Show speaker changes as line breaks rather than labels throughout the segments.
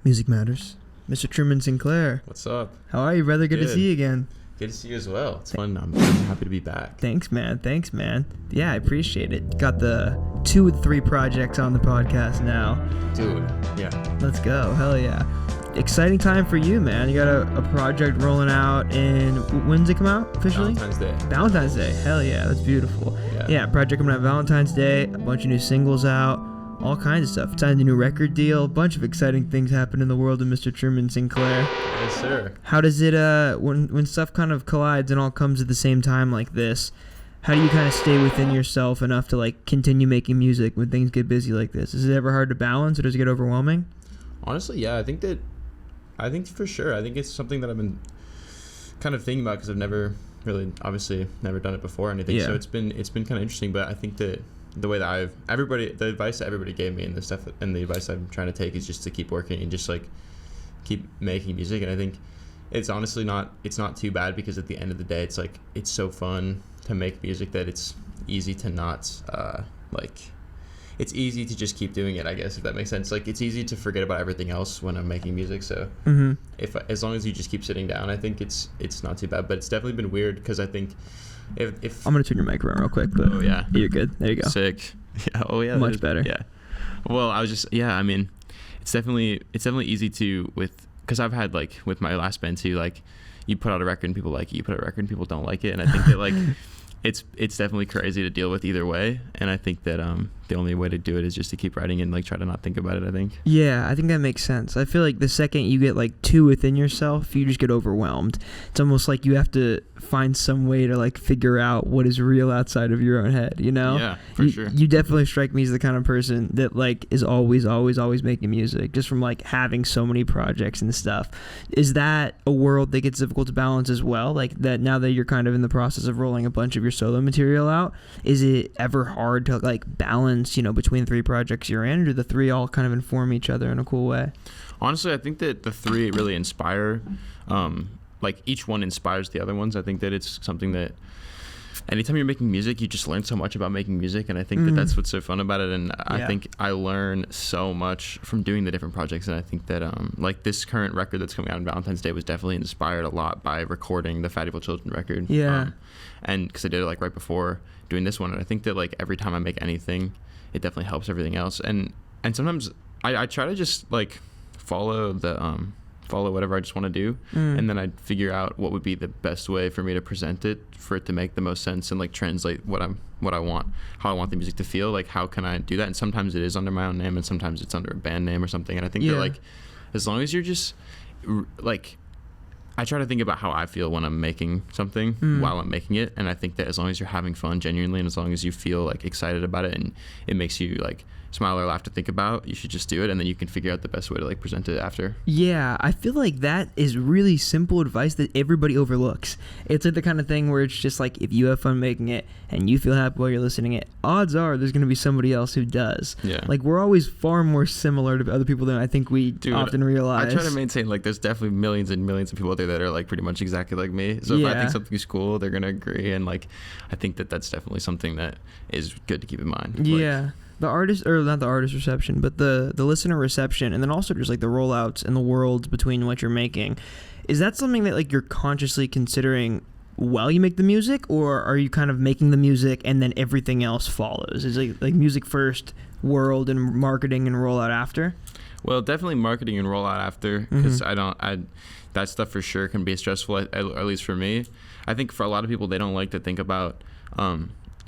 Music Matters. Mr. Truman Sinclair.
What's up?
How are you, brother? Good to see you again.
Good to see you as well. It's fun. I'm happy to be back.
Thanks, man. Yeah, I appreciate it. Got the 2 with 3 projects on the podcast now.
Dude, yeah.
Let's go. Hell yeah. Exciting time for you, man. You got a project rolling out in, when does it come out officially? Valentine's Day. Hell yeah, that's beautiful. Yeah, project coming out Valentine's Day, a bunch of new singles out, all kinds of stuff. Signed a new record deal, a bunch of exciting things happen in the world of Mr. Truman Sinclair.
Yes, sir.
How does it, when stuff kind of collides and all comes at the same time like this, how do you kind of stay within yourself enough to like continue making music when things get busy like this? Is it ever hard to balance or does it get overwhelming?
Honestly, yeah, I think for sure. I think it's something that I've been kind of thinking about because I've never really, obviously, never done it before or anything. Yeah. So it's been kind of interesting. But I think that the way that the advice that everybody gave me and the stuff and the advice I'm trying to take is just to keep working and just like keep making music. And I think it's honestly not too bad because at the end of the day, it's like it's so fun to make music that it's easy to not it's easy to just keep doing it, I guess, if that makes sense. Like, it's easy to forget about everything else when I'm making music. So as long as you just keep sitting down, I think it's not too bad. But it's definitely been weird because I think if
I'm going to turn your mic around real quick. But
oh, yeah.
You're good. There you go.
Sick. Yeah. Oh, yeah.
Much better.
Yeah. Well, I was just, I mean, it's definitely easy to, because I've had, like, with my last band, too, like, you put out a record and people like it. You put out a record and people don't like it. And I think that, like... It's definitely crazy to deal with either way, and I think that the only way to do it is just to keep writing and like try to not think about it, I think.
Yeah, I think that makes sense. I feel like the second you get like too within yourself, you just get overwhelmed. It's almost like you have to find some way to like figure out what is real outside of your own head, you know?
Yeah, for sure.
You definitely strike me as the kind of person that like is always making music, just from like having so many projects and stuff. Is that a world that gets difficult to balance as well? Like that now that you're kind of in the process of rolling a bunch of your solo material out, is it ever hard to like balance, between 3 projects you're in, or do the 3 all kind of inform each other in a cool way?
Honestly, I think that the 3 really inspire, like each one inspires the other ones. I think that it's something that anytime you're making music, you just learn so much about making music, and I think that that's what's so fun about it. And I think I learn so much from doing the different projects, and I think that like this current record that's coming out on Valentine's Day was definitely inspired a lot by recording the Fat Evil Children record.
Yeah.
And because I did it like right before doing this one, and I think that like every time I make anything, it definitely helps everything else. And sometimes I try to just like follow whatever I just want to do, and then I figure out what would be the best way for me to present it, for it to make the most sense and like translate what I want, how I want the music to feel. Like, how can I do that? And sometimes it is under my own name, and sometimes it's under a band name or something. And I think that like, as long as you're just like, I try to think about how I feel when I'm making something while I'm making it, and I think that as long as you're having fun genuinely, and as long as you feel like excited about it, and it makes you like smile or laugh to think about, you should just do it, and then you can figure out the best way to like present it after. Yeah,
I feel like that is really simple advice that everybody overlooks. It's like the kind of thing where it's just like, if you have fun making it and you feel happy while you're listening it, odds are there's going to be somebody else who does.
Yeah.
Like, we're always far more similar to other people than I think we often realize.
I try to maintain, like, there's definitely millions and millions of people out there that are like pretty much exactly like me. So if I think something's cool, they're going to agree. And like, I think that that's definitely something that is good to keep in mind.
Yeah.
Like,
the artist, or not the artist reception, but the listener reception, and then also just like the rollouts and the worlds between what you're making. Is that something that like you're consciously considering while you make the music, or are you kind of making the music and then everything else follows? Is it like music first, world and marketing and rollout after?
Well, definitely marketing and rollout after, because that stuff for sure can be stressful, at least for me. I think for a lot of people, they don't like to think about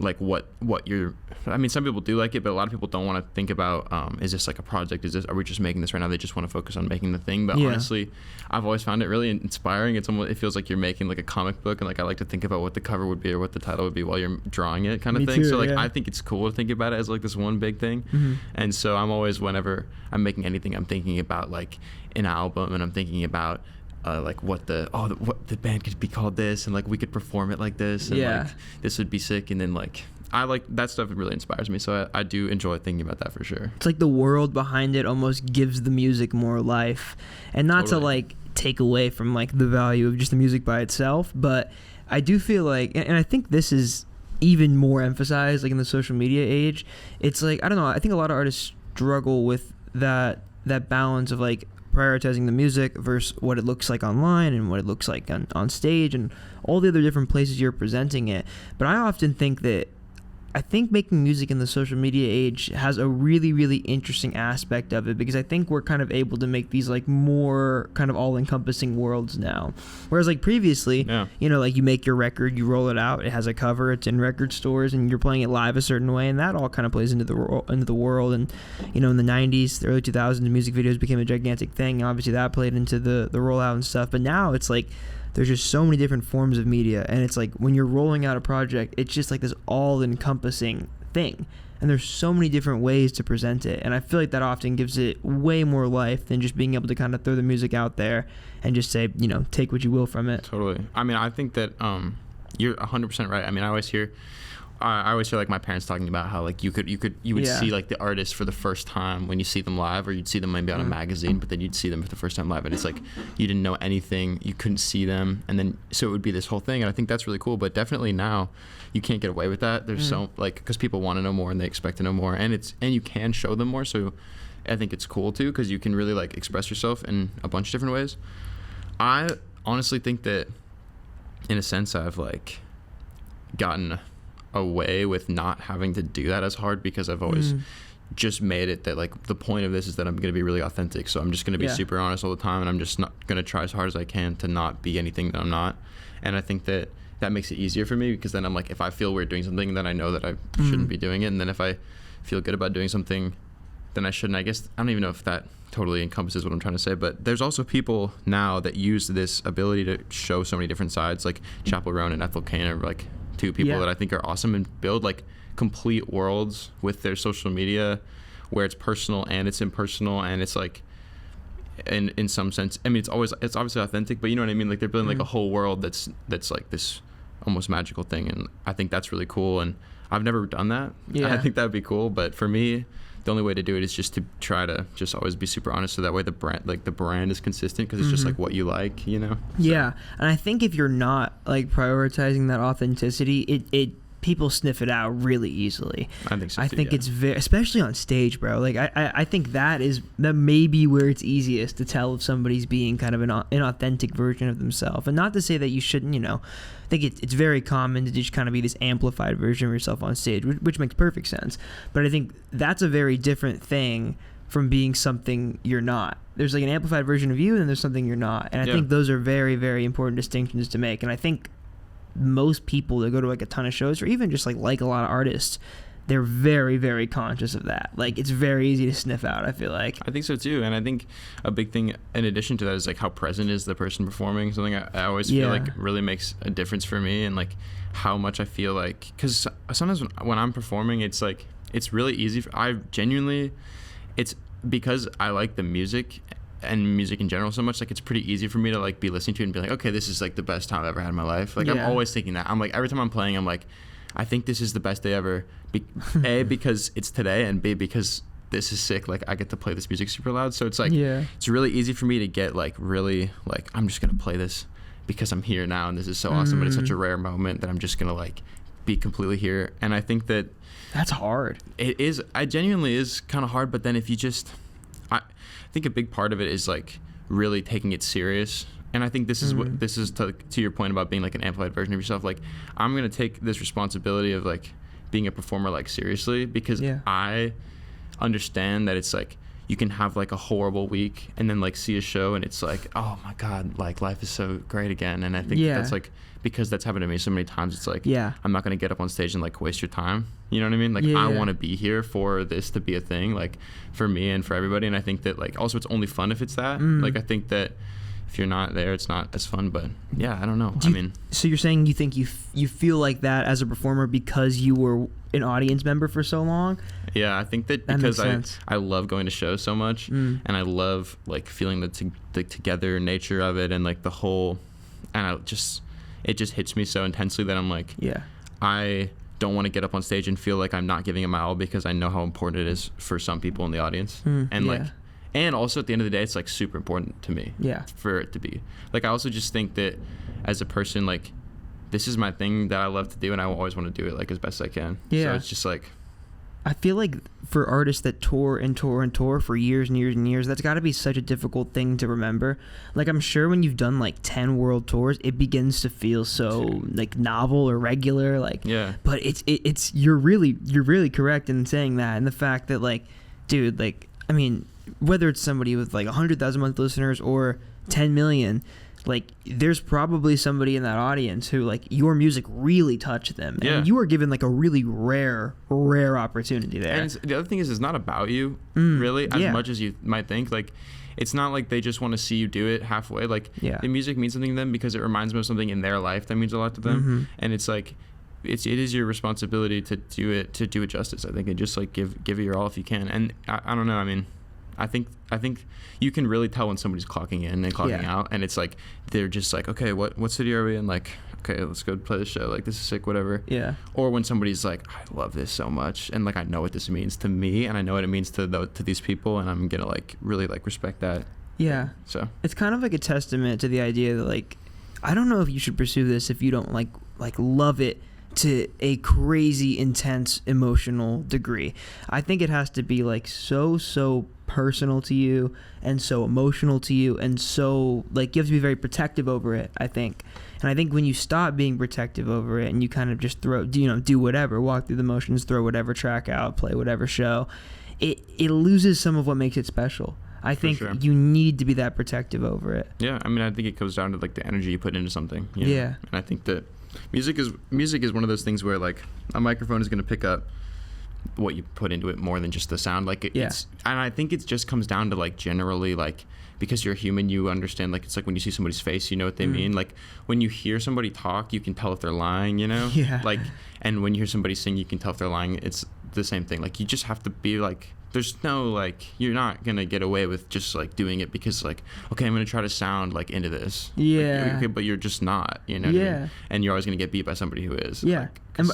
like what you're, I mean, some people do like it, but a lot of people don't want to think about, is this like a project? Are we just making this right now? They just want to focus on making the thing. But honestly, I've always found it really inspiring. It feels like you're making like a comic book, and like I like to think about what the cover would be or what the title would be while you're drawing it, kind of thing.
Too,
so like, I think it's cool to think about it as like this one big thing. And so I'm always, whenever I'm making anything, I'm thinking about like an album, and I'm thinking about like what the band could be called this, and like we could perform it like this, and like this would be sick. And then like, I like that stuff. It really inspires me, so I do enjoy thinking about that for sure.
It's like the world behind it almost gives the music more life, and not to like take away from like the value of just the music by itself, but I do feel like, and I think this is even more emphasized like in the social media age, it's like, I don't know, I think a lot of artists struggle with that that balance of like prioritizing the music versus what it looks like online and what it looks like on stage and all the other different places you're presenting it. But I often think that making music in the social media age has a really, really interesting aspect of it, because I think we're kind of able to make these like more kind of all-encompassing worlds now. Whereas like previously, you know, like you make your record, you roll it out, it has a cover, it's in record stores, and you're playing it live a certain way, and that all kind of plays into the world. And you know, in the 90s, the early 2000s, music videos became a gigantic thing. Obviously, that played into the rollout and stuff. But now it's like, there's just so many different forms of media, and it's like when you're rolling out a project, it's just like this all-encompassing thing, and there's so many different ways to present it, and I feel like that often gives it way more life than just being able to kind of throw the music out there and just say, you know, take what you will from it.
Totally. I mean, I think that you're 100% right. I mean, I always hear like my parents talking about how like you would see like the artist for the first time when you see them live, or you'd see them maybe on a magazine, but then you'd see them for the first time live, and it's like you didn't know anything, you couldn't see them, and then so it would be this whole thing. And I think that's really cool, but definitely now you can't get away with that. There's so like, because people want to know more and they expect to know more, and you can show them more, so I think it's cool too, because you can really like express yourself in a bunch of different ways. I honestly think that in a sense I've like gotten away with not having to do that as hard, because I've always just made it that like the point of this is that I'm going to be really authentic, so I'm just going to be super honest all the time, and I'm just not going to try as hard as I can to not be anything that I'm not. And I think that makes it easier for me, because then I'm like, if I feel weird doing something, then I know that I shouldn't be doing it, and then if I feel good about doing something, then I shouldn't. I guess I don't even know if that totally encompasses what I'm trying to say, but there's also people now that use this ability to show so many different sides, like Chappell Roan and Ethel Cain are like two people that I think are awesome and build like complete worlds with their social media, where it's personal and it's impersonal, and it's like in some sense, I mean, it's obviously authentic, but you know what I mean, like they're building like a whole world that's like this almost magical thing, and I think that's really cool. And I've never done that. I think that would be cool, but for me, the only way to do it is just to try to just always be super honest, so that way the brand is consistent, because it's just like what you like, you know.
Yeah, and I think if you're not like prioritizing that authenticity, it people sniff it out really easily.
I think so too,
I think it's very, especially on stage, bro. Like I think that may be where it's easiest to tell if somebody's being kind of an authentic version of themselves. And not to say that you shouldn't, you know. I think it's very common to just kind of be this amplified version of yourself on stage, which makes perfect sense. But I think that's a very different thing from being something you're not. There's like an amplified version of you, and then there's something you're not. And I think those are very, very important distinctions to make. And I think most people that go to like a ton of shows, or even just like a lot of artists, they're very, very conscious of that. Like, it's very easy to sniff out, I feel like.
I think so too. And I think a big thing in addition to that is like how present is the person performing. Something I always feel like really makes a difference for me, and like how much I feel like, because sometimes when I'm performing, it's like it's really easy it's because I like the music and music in general so much, like it's pretty easy for me to like be listening to it and be like, okay, this is like the best time I've ever had in my life. Like I'm always thinking that. I'm like, every time I'm playing, I'm like, I think this is the best day ever. A, because it's today, and B, because this is sick. Like I get to play this music super loud. So it's like, it's really easy for me to get like really like, I'm just going to play this because I'm here now and this is so awesome. But it's such a rare moment that I'm just going to like be completely here. And I think
that's hard.
It is. I genuinely is kind of hard. But then if you just, I think a big part of it is like really taking it serious. And I think this is what this is to your point about being like an amplified version of yourself. Like I'm gonna take this responsibility of like being a performer like seriously, because I understand that it's like you can have like a horrible week and then like see a show and it's like, oh my god, like life is so great again. And I think that's like, because that's happened to me so many times, it's like I'm not gonna get up on stage and like waste your time. You know what I mean? Like I want to be here for this to be a thing, like for me and for everybody. And I think that like also it's only fun if it's that. Like I think that if you're not there, it's not as fun. But I don't know.
So you're saying you think you feel like that as a performer because you were an audience member for so long?
Yeah, I think that because I love going to shows so much, and I love like feeling the together nature of it, and like the whole, and it just hits me so intensely that I'm like, I don't want to get up on stage and feel like I'm not giving it my all, because I know how important it is for some people in the audience, and also at the end of the day, it's like super important to me for it to be. Like I also just think that as a person, like this is my thing that I love to do, and I always want to do it like as best I can. So it's just like,
I feel like for artists that tour and tour and tour for years and years and years, that's got to be such a difficult thing to remember. Like, I'm sure when you've done like 10 world tours, it begins to feel so like novel or regular. Like,
yeah.
But it's you're really correct in saying that, and the fact that like, dude, like, I mean, whether it's somebody with like 100,000 monthly listeners or 10 million. Like, there's probably somebody in that audience who, like, your music really touched them. And you are given, like, a really rare opportunity there.
And the other thing is, it's not about you, really, as much as you might think. Like, it's not like they just want to see you do it halfway. Like, the music means something to them because it reminds them of something in their life that means a lot to them. Mm-hmm. And it's, like, it is your responsibility to do it justice, I think, and just, like, give it your all if you can. And I don't know, I mean... I think you can really tell when somebody's clocking in and clocking out, and it's like they're just like, okay, what city are we in? Like, okay, let's go play the show. Like, this is sick, whatever. Yeah. Or when somebody's like, I love this so much, and like I know what this means to me, and I know what it means to these people, and I'm gonna like really like respect that. Yeah. So
it's kind of like a testament to the idea that like, I don't know if you should pursue this if you don't like love it to a crazy intense emotional degree. I think it has to be like so personal to you and so emotional to you, and so like you have to be very protective over it, I think. And I think when you stop being protective over it and you kind of just do whatever, walk through the motions, throw whatever track out, play whatever show, it loses some of what makes it special. I think you need to be that protective over it.
Yeah, I mean, I think it comes down to like the energy you put into something. You know? Yeah. And I think that music is one of those things where like a microphone is going to pick up what you put into it more than just the sound. Like it's, and I think it just comes down to like generally like, because you're human, you understand, like it's like when you see somebody's face, you know what they mean. Like when you hear somebody talk, you can tell if they're lying, you know. Yeah. Like, and when you hear somebody sing, you can tell if they're lying. It's the same thing. Like you just have to be like, there's no like, you're not gonna get away with just like doing it because like, okay, I'm gonna try to sound like into this. Yeah. Like, okay, but you're just not, you know. Yeah. What I mean? And you're always gonna get beat by somebody who is. Yeah. Like,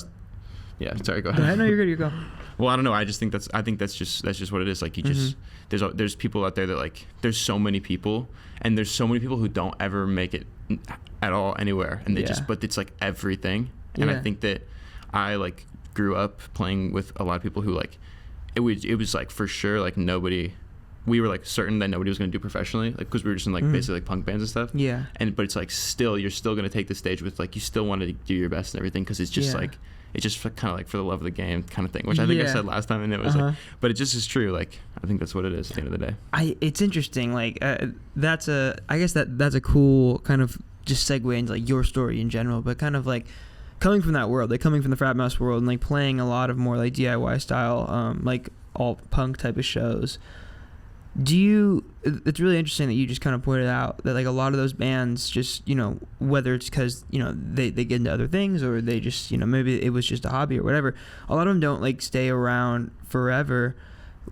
yeah. Sorry. Go ahead.
No, you're good. You go.
Well, I don't know. I think that's just what it is. Like you just there's people out there that like there's so many people, and there's so many people who don't ever make it at all anywhere, and they but it's like everything. And I think that I like grew up playing with a lot of people who like it was like for sure like we were like certain that nobody was going to do professionally, like because we were just in like basically like punk bands and stuff. Yeah. But it's like you're still going to take the stage with like you still want to do your best and everything because it's just like. It's just kind of like for the love of the game kind of thing, which I think I said last time, and it was like, but it just is true. Like I think that's what it is at the end of the day.
It's interesting. Like I guess that's a cool kind of just segue into like your story in general, but kind of like coming from that world, like coming from the frat mouse world, and like playing a lot of more like DIY style, like all punk type of shows. It's really interesting that you just kind of pointed out that like a lot of those bands just, you know, whether it's because, you know, they get into other things or they just, you know, maybe it was just a hobby or whatever, a lot of them don't like stay around forever.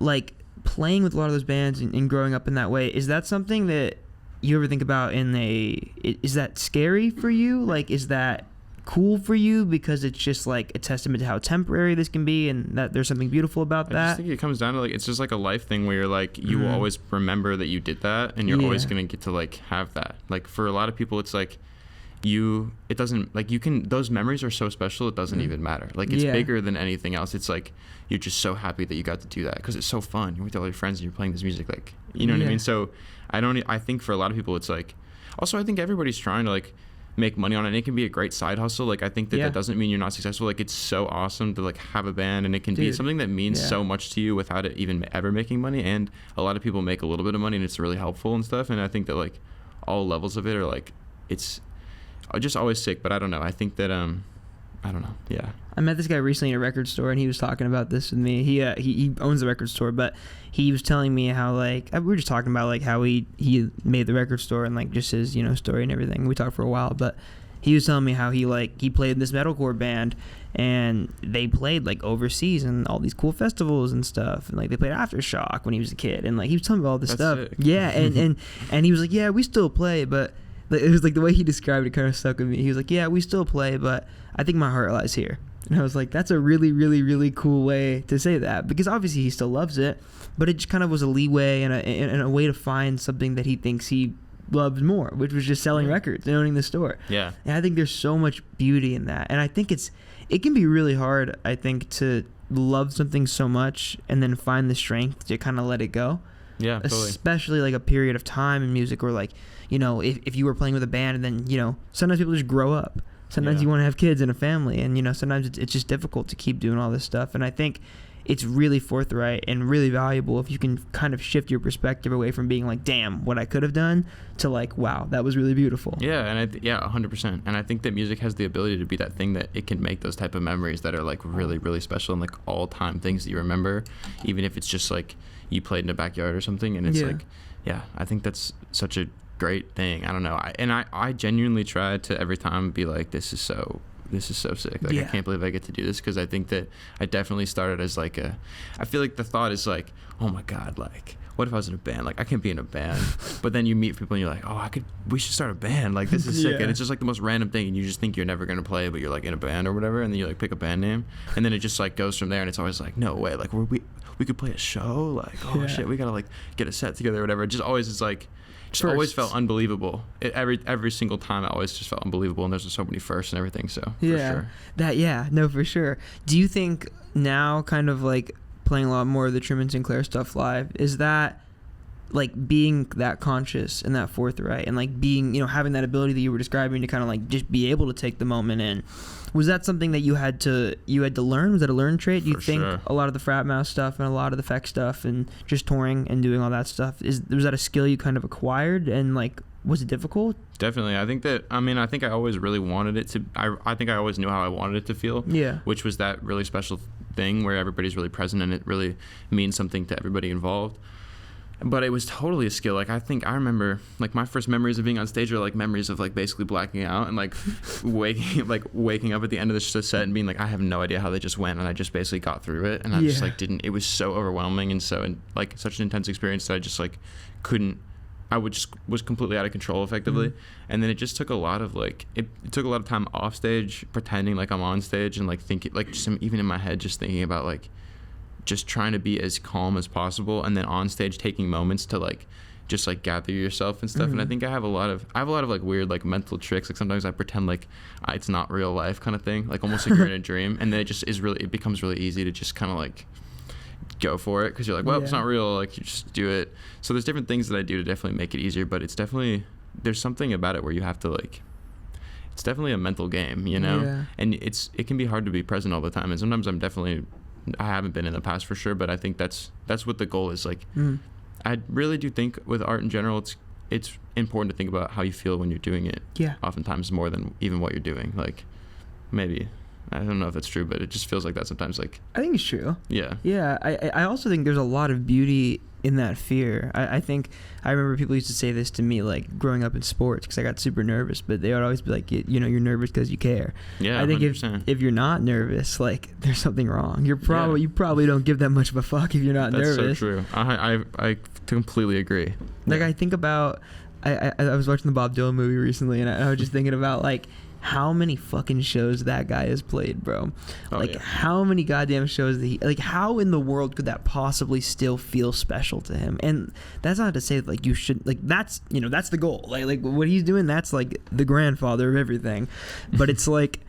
Like playing with a lot of those bands and growing up in that way, is that something that you ever think about is that scary for you? Like, is that cool for you because it's just like a testament to how temporary this can be and that there's something beautiful about that?
I just think it comes down to like it's just like a life thing where you're like you will always remember that you did that, and you're always gonna get to like have that. Like for a lot of people it's like it doesn't like you can, those memories are so special it doesn't even matter. Like it's bigger than anything else. It's like you're just so happy that you got to do that because it's so fun. You're with all your friends and you're playing this music, like you know what I mean. So I think for a lot of people it's like, also I think everybody's trying to like make money on it, and it can be a great side hustle. Like I think that doesn't mean you're not successful. Like it's so awesome to like have a band, and it can be something that means so much to you without it even ever making money. And a lot of people make a little bit of money and it's really helpful and stuff, and I think that like all levels of it are like it's just always sick. But I don't know, I think that I don't know. Yeah.
I met this guy recently in a record store, and he was talking about this with me. He owns a record store, but he was telling me how like we were just talking about like how he made the record store and like just his, you know, story and everything. We talked for a while, but he was telling me how he played in this metalcore band, and they played like overseas and all these cool festivals and stuff, and like they played Aftershock when he was a kid, and like he was telling me all this stuff. Sick. Yeah, and he was like, yeah, we still play, but it was like the way he described it kind of stuck with me. He was like, yeah, we still play, but I think my heart lies here. And I was like, that's a really, really, really cool way to say that, because obviously he still loves it, but it just kind of was a leeway and a way to find something that he thinks he loved more, which was just selling records and owning the store.
Yeah.
And I think there's so much beauty in that. And I think it can be really hard, I think, to love something so much and then find the strength to kind of let it go.
Yeah, totally.
Especially like a period of time in music where, like, you know, if you were playing with a band and then, you know, sometimes people just grow up. Sometimes you want to have kids and a family, and, you know, sometimes it's just difficult to keep doing all this stuff. And I think it's really forthright and really valuable if you can kind of shift your perspective away from being like, damn, what I could have done, to like, wow, that was really beautiful.
Yeah, and 100%. And I think that music has the ability to be that thing that it can make those type of memories that are like really, really special and like all-time things that you remember, even if it's just like you played in a backyard or something. And it's like, I think that's such a great thing. I don't know. I genuinely try to every time be like, this is so sick. Like, I can't believe I get to do this, because I think that I definitely started as like I feel like the thought is like, oh my God, like, what if I was in a band? Like, I can't be in a band. But then you meet people and you're like, oh, we should start a band. Like, this is sick. And it's just like the most random thing, and you just think you're never going to play, but you're like in a band or whatever, and then you like pick a band name, and then it just like goes from there, and it's always like, no way, like we could play a show, like, oh shit, we gotta like get a set together or whatever. It just always is like, always felt unbelievable. Every single time, I always just felt unbelievable, and there's just so many firsts and everything. So for sure. For sure. Do you think now, kind of like playing a lot more of the Truman Sinclair stuff live, is that like being that conscious and that forthright and like being, you know, having that ability that you were describing to kind of like just be able to take the moment in? Was that something that you had to learn? Was that a learned trait? Do you think a lot of the frat mouse stuff and a lot of the Feck stuff and just touring and doing all that stuff, was that a skill you kind of acquired, and like, was it difficult? Definitely. I think I always really wanted it to, I think I always knew how I wanted it to feel. Yeah. Which was that really special thing where everybody's really present and it really means something to everybody involved. But it was totally a skill. Like, I think I remember, like, my first memories of being on stage are like memories of like basically blacking out and like waking up at the end of the set and being like, I have no idea how they just went, and I just basically got through it, and I just like it was so overwhelming and so like such an intense experience that I just like was completely out of control effectively. Mm-hmm. And then it just took a lot of like, it took a lot of time off stage pretending like I'm on stage and like thinking, like, just even in my head just thinking about like just trying to be as calm as possible, and then on stage taking moments to like just like gather yourself and stuff. Mm-hmm. And I think I have a lot of like weird like mental tricks. Like sometimes I pretend like it's not real life kind of thing, like almost like you're in a dream, and then it becomes really easy to just kind of like go for it, because you're like, well, it's not real, like you just do it. So there's different things that I do to definitely make it easier, but it's definitely, there's something about it where you have to like, it's definitely a mental game, you know? And it can be hard to be present all the time, and sometimes I haven't been in the past for sure, but I think that's what the goal is. Like, I really do think with art in general, it's important to think about how you feel when you're doing it. Yeah. Oftentimes more than even what you're doing. Like, maybe, I don't know if that's true, but it just feels like that sometimes. Like,
I think it's true.
Yeah.
Yeah. I also think there's a lot of beauty in that fear. I think I remember people used to say this to me, like growing up in sports, because I got super nervous, but they would always be like, you know, you're nervous because you care. Yeah. I think 100%. if you're not nervous, like there's something wrong. You probably don't give that much of a fuck if you're not nervous.
That's so true. I completely agree.
Like, I think about, I was watching the Bob Dylan movie recently, and I was just thinking about like how many fucking shows that guy has played, bro. How many goddamn shows that like, how in the world could that possibly still feel special to him? And that's not to say that, like, you should, like, that's, you know, that's the goal. Like what he's doing, that's like the grandfather of everything. But it's like,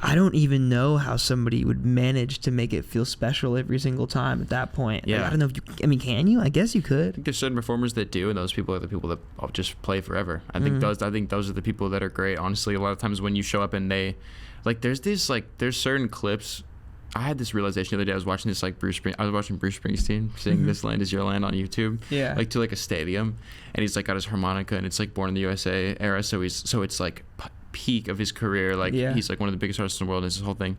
I don't even know how somebody would manage to make it feel special every single time at that point. Yeah. Like, I don't know if you, can you? I guess you could.
I think there's certain performers that do, and those people are the people that just play forever. I think those are the people that are great. Honestly, a lot of times when you show up and they, like, there's certain clips. I had this realization the other day. I was watching Bruce Springsteen sing "This Land Is Your Land" on YouTube. Yeah. Like, to like a stadium, and he's like got his harmonica, and it's like Born in the USA era. So it's like peak of his career, like he's like one of the biggest artists in the world, and this whole thing,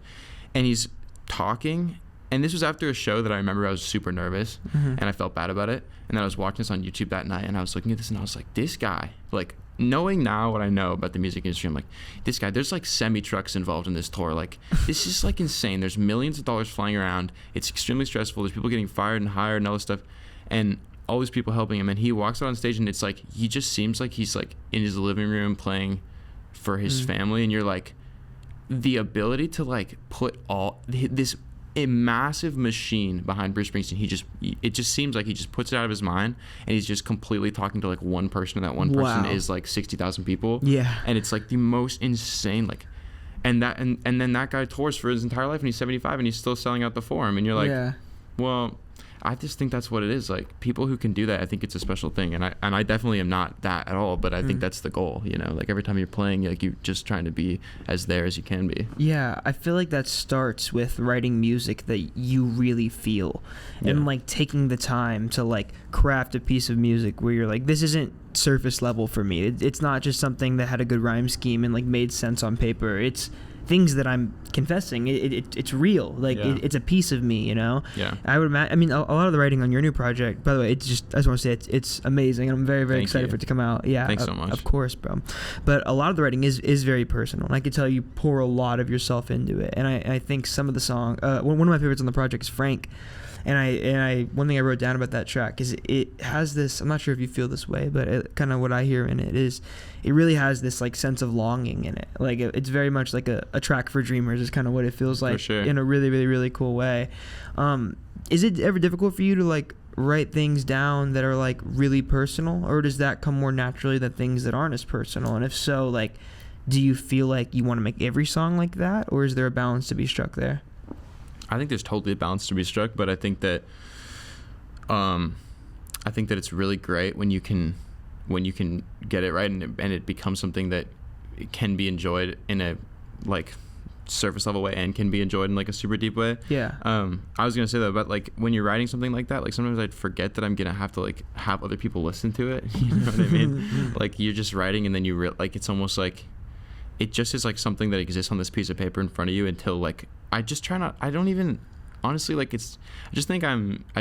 and he's talking, and this was after a show that I remember I was super nervous, and I felt bad about it, and then I was watching this on YouTube that night, and I was looking at this, and I was like, this guy, like, knowing now what I know about the music industry, I'm like, this guy, there's like semi trucks involved in this tour, like, this is like insane, there's millions of dollars flying around, it's extremely stressful, there's people getting fired and hired and all this stuff, and all these people helping him, and he walks out on stage, and it's like, he just seems like he's like in his living room playing for his family, and you're like, the ability to like put all this a massive machine behind Bruce Springsteen. It just seems like he just puts it out of his mind, and he's just completely talking to like one person, and that one person is like 60,000 people.
Yeah.
And it's like the most insane, like, and then that guy tours for his entire life, and he's 75, and he's still selling out the Forum, and you're like, well, I just think that's what it is. Like, people who can do that, I think it's a special thing, and I definitely am not that at all, but I think that's the goal, you know? Like, every time you're playing, like, you're just trying to be as there as you can be.
Yeah, I feel like that starts with writing music that you really feel, and like taking the time to like craft a piece of music where you're like, this isn't surface level for me. It's not just something that had a good rhyme scheme and like made sense on paper. It's things that I'm confessing. It's real. Like it's a piece of me, you know.
Yeah.
I would imagine. I mean, a lot of the writing on your new project, by the way, I just want to say it's amazing. I'm very
Thank
excited
you.
for it to come out. Yeah.
Thanks so much.
Of course, bro. But a lot of the writing is very personal, and I could tell you pour a lot of yourself into it. And I think some of the song, one of my favorites on the project is Frank. And I one thing I wrote down about that track is it has this, I'm not sure if you feel this way, but kind of what I hear in it is it really has this like sense of longing in it. Like it's very much like a track for dreamers is kind of what it feels like,
for sure.
In a really, really, really cool way. Is it ever difficult for you to like write things down that are like really personal, or does that come more naturally than things that aren't as personal? And if so, like, do you feel like you want to make every song like that, or is there a balance to be struck there?
I think there's totally a balance to be struck, but I think that it's really great when you can get it right, and it becomes something that can be enjoyed in a like surface level way and can be enjoyed in like a super deep way.
Yeah.
I was gonna say that, but like when you're writing something like that, like sometimes I'd forget that I'm gonna have to like have other people listen to it. You know what I mean? Like you're just writing, and then like it's almost like it just is like something that exists on this piece of paper in front of you until like I just don't even honestly like I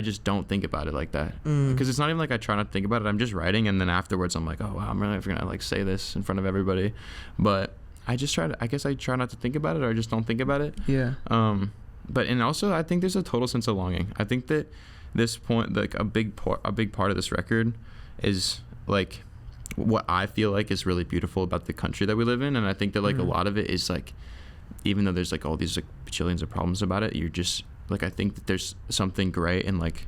just don't think about it like that, because it's not even like I try not to think about it. I'm just writing, and then afterwards I'm like, oh wow, I'm really gonna like say this in front of everybody, but I guess I try not to think about it, or I just don't think about it.
Yeah.
But and also I think there's a total sense of longing. I think that this point, like a big part of this record is like what I feel like is really beautiful about the country that we live in, and I think that like a lot of it is like, even though there's like all these like bajillions of problems about it, you're just like, I think that there's something great in like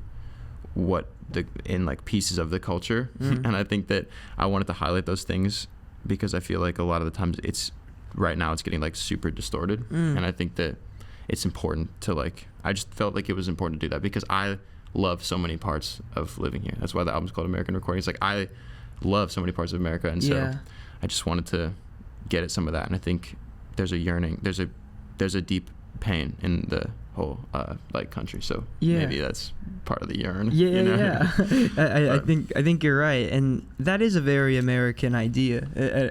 in like pieces of the culture, and I think that I wanted to highlight those things because I feel like a lot of the times right now it's getting like super distorted, and I think that it's important to like, I just felt like it was important to do that because I love so many parts of living here. That's why the album's called American Recording. It's like I love so many parts of America, and so I just wanted to get at some of that, and I think there's a yearning, there's a deep pain in the whole like country, so maybe that's part of the yearn. You know?
I think you're right, and that is a very American idea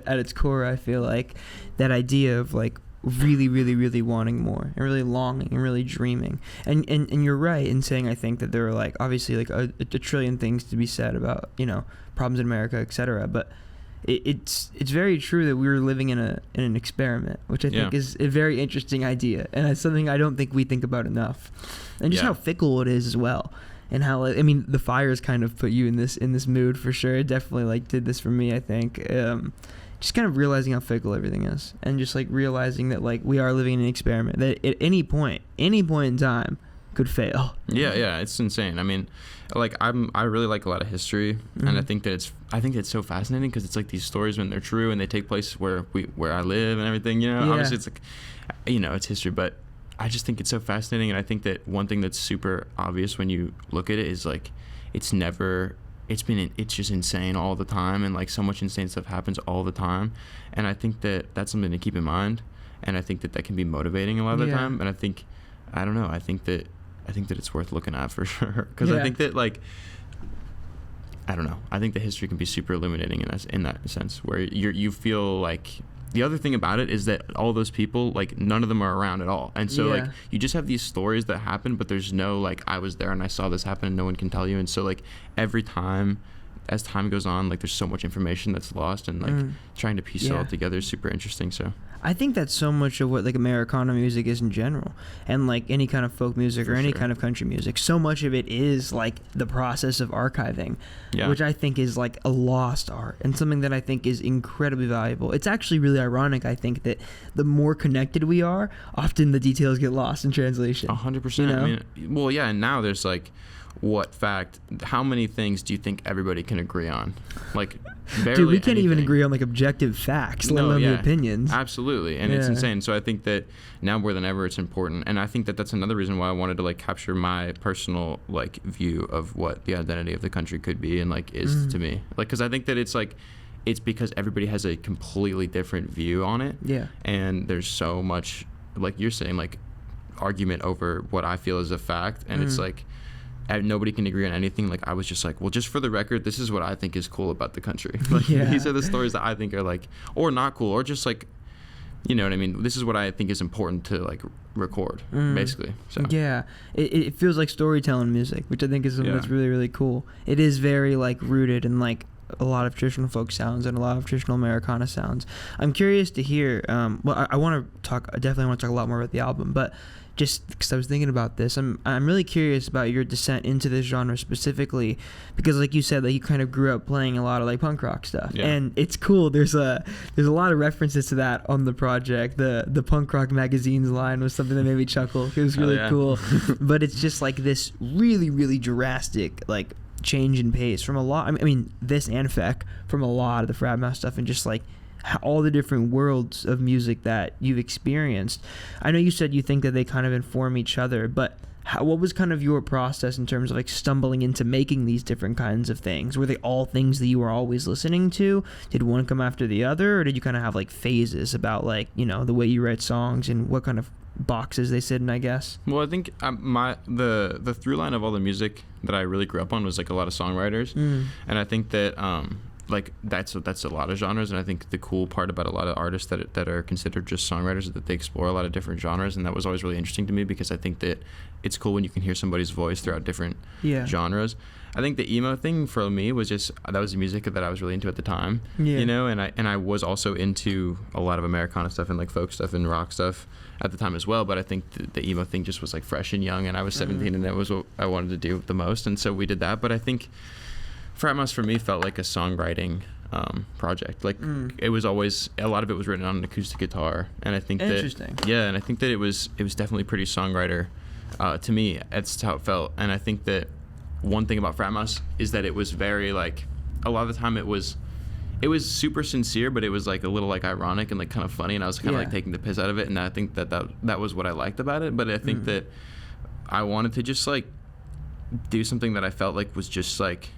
at its core. I feel like that idea of like really, really, really wanting more and really longing and really dreaming, and you're right in saying I think that there are like obviously like a trillion things to be said about, you know, problems in America, etc., but it's very true that we're living in an experiment, which I think is a very interesting idea, and it's something I don't think we think about enough, and just how fickle it is as well, and how I mean the fires kind of put you in this mood for sure. It definitely like did this for me, I think. Just kind of realizing how fickle everything is, and just like realizing that like we are living in an experiment that at any point in time could fail.
Yeah, it's insane. I mean, like I really like a lot of history, and I think that it's so fascinating because it's like these stories when they're true and they take place where I live and everything. You know, obviously it's like, you know, it's history, but I just think it's so fascinating, and I think that one thing that's super obvious when you look at it is like it's just insane all the time, and like so much insane stuff happens all the time, and I think that that's something to keep in mind, and I think that can be motivating a lot of the time, and I think that it's worth looking at for sure, because I think that like I don't know, I think the history can be super illuminating in that sense, where you feel like the other thing about it is that all those people, like none of them are around at all, and so like you just have these stories that happen, but there's no like I was there and I saw this happen and no one can tell you, and so like every time as time goes on, like there's so much information that's lost, and like trying to piece it all together is super interesting. So
I think that's so much of what like Americana music is in general, and like any kind of folk music or any kind of country music. So much of it is like the process of archiving, which I think is like a lost art and something that I think is incredibly valuable. It's actually really ironic, I think, that the more connected we are, often the details get lost in translation.
100%.
You know?
I mean, well, yeah, and now there's like, how many things do you think everybody can agree on? Like, barely
Dude, we can't
anything.
even agree on like objective facts, let alone the opinions.
Absolutely, and it's insane. So I think that now more than ever it's important, and I think that that's another reason why I wanted to like capture my personal like view of what the identity of the country could be and like is to me. Like, because I think that it's like, it's because everybody has a completely different view on it. Yeah. And there's so much, like you're saying, like argument over what I feel is a fact, and it's like, nobody can agree on anything. Like, I was just like, well, just for the record, this is what I think is cool about the country. Like, these are the stories that I think are like, or not cool, or just like, you know what I mean? This is what I think is important to like record, basically. So
yeah, it feels like storytelling music, which I think is something that's really, really cool. It is very like rooted in like a lot of traditional folk sounds and a lot of traditional Americana sounds. I'm curious to hear, well, I definitely want to talk a lot more about the album, but just because I was thinking about this, I'm really curious about your descent into this genre specifically, because like you said, like you kind of grew up playing a lot of like punk rock stuff, and it's cool. There's a lot of references to that on the project. The punk rock magazines line was something that made me chuckle. It was really cool, but it's just like this really, really drastic like change in pace from a lot. I mean, this and Feck, from a lot of the Frat Mouse stuff, and just like all the different worlds of music that you've experienced. I know you said you think that they kind of inform each other, but what was kind of your process in terms of like stumbling into making these different kinds of things? Were they all things that you were always listening to? Did one come after the other, or did you kind of have like phases about like, you know, the way you write songs and what kind of boxes they sit in, I guess?
Well, I think the through line of all the music that I really grew up on was like a lot of songwriters, and I think that like that's a lot of genres, and I think the cool part about a lot of artists that are considered just songwriters is that they explore a lot of different genres, and that was always really interesting to me, because I think that it's cool when you can hear somebody's voice throughout different genres. I think the emo thing for me was just, that was the music that I was really into at the time, you know, and I was also into a lot of Americana stuff and like folk stuff and rock stuff at the time as well, but I think the emo thing just was like fresh and young, and I was 17 and that was what I wanted to do the most, and so we did that. But I think Frat Mouse for me felt like a songwriting project. Like it was always, a lot of it was written on an acoustic guitar, and I think and I think that it was definitely pretty songwriter to me. That's how it felt. And I think that one thing about Frat Mouse is that it was very like, a lot of the time it was super sincere, but it was like a little like ironic and like kind of funny, and I was kind of like taking the piss out of it, and I think that was what I liked about it. But I think that I wanted to just like do something that I felt like was just like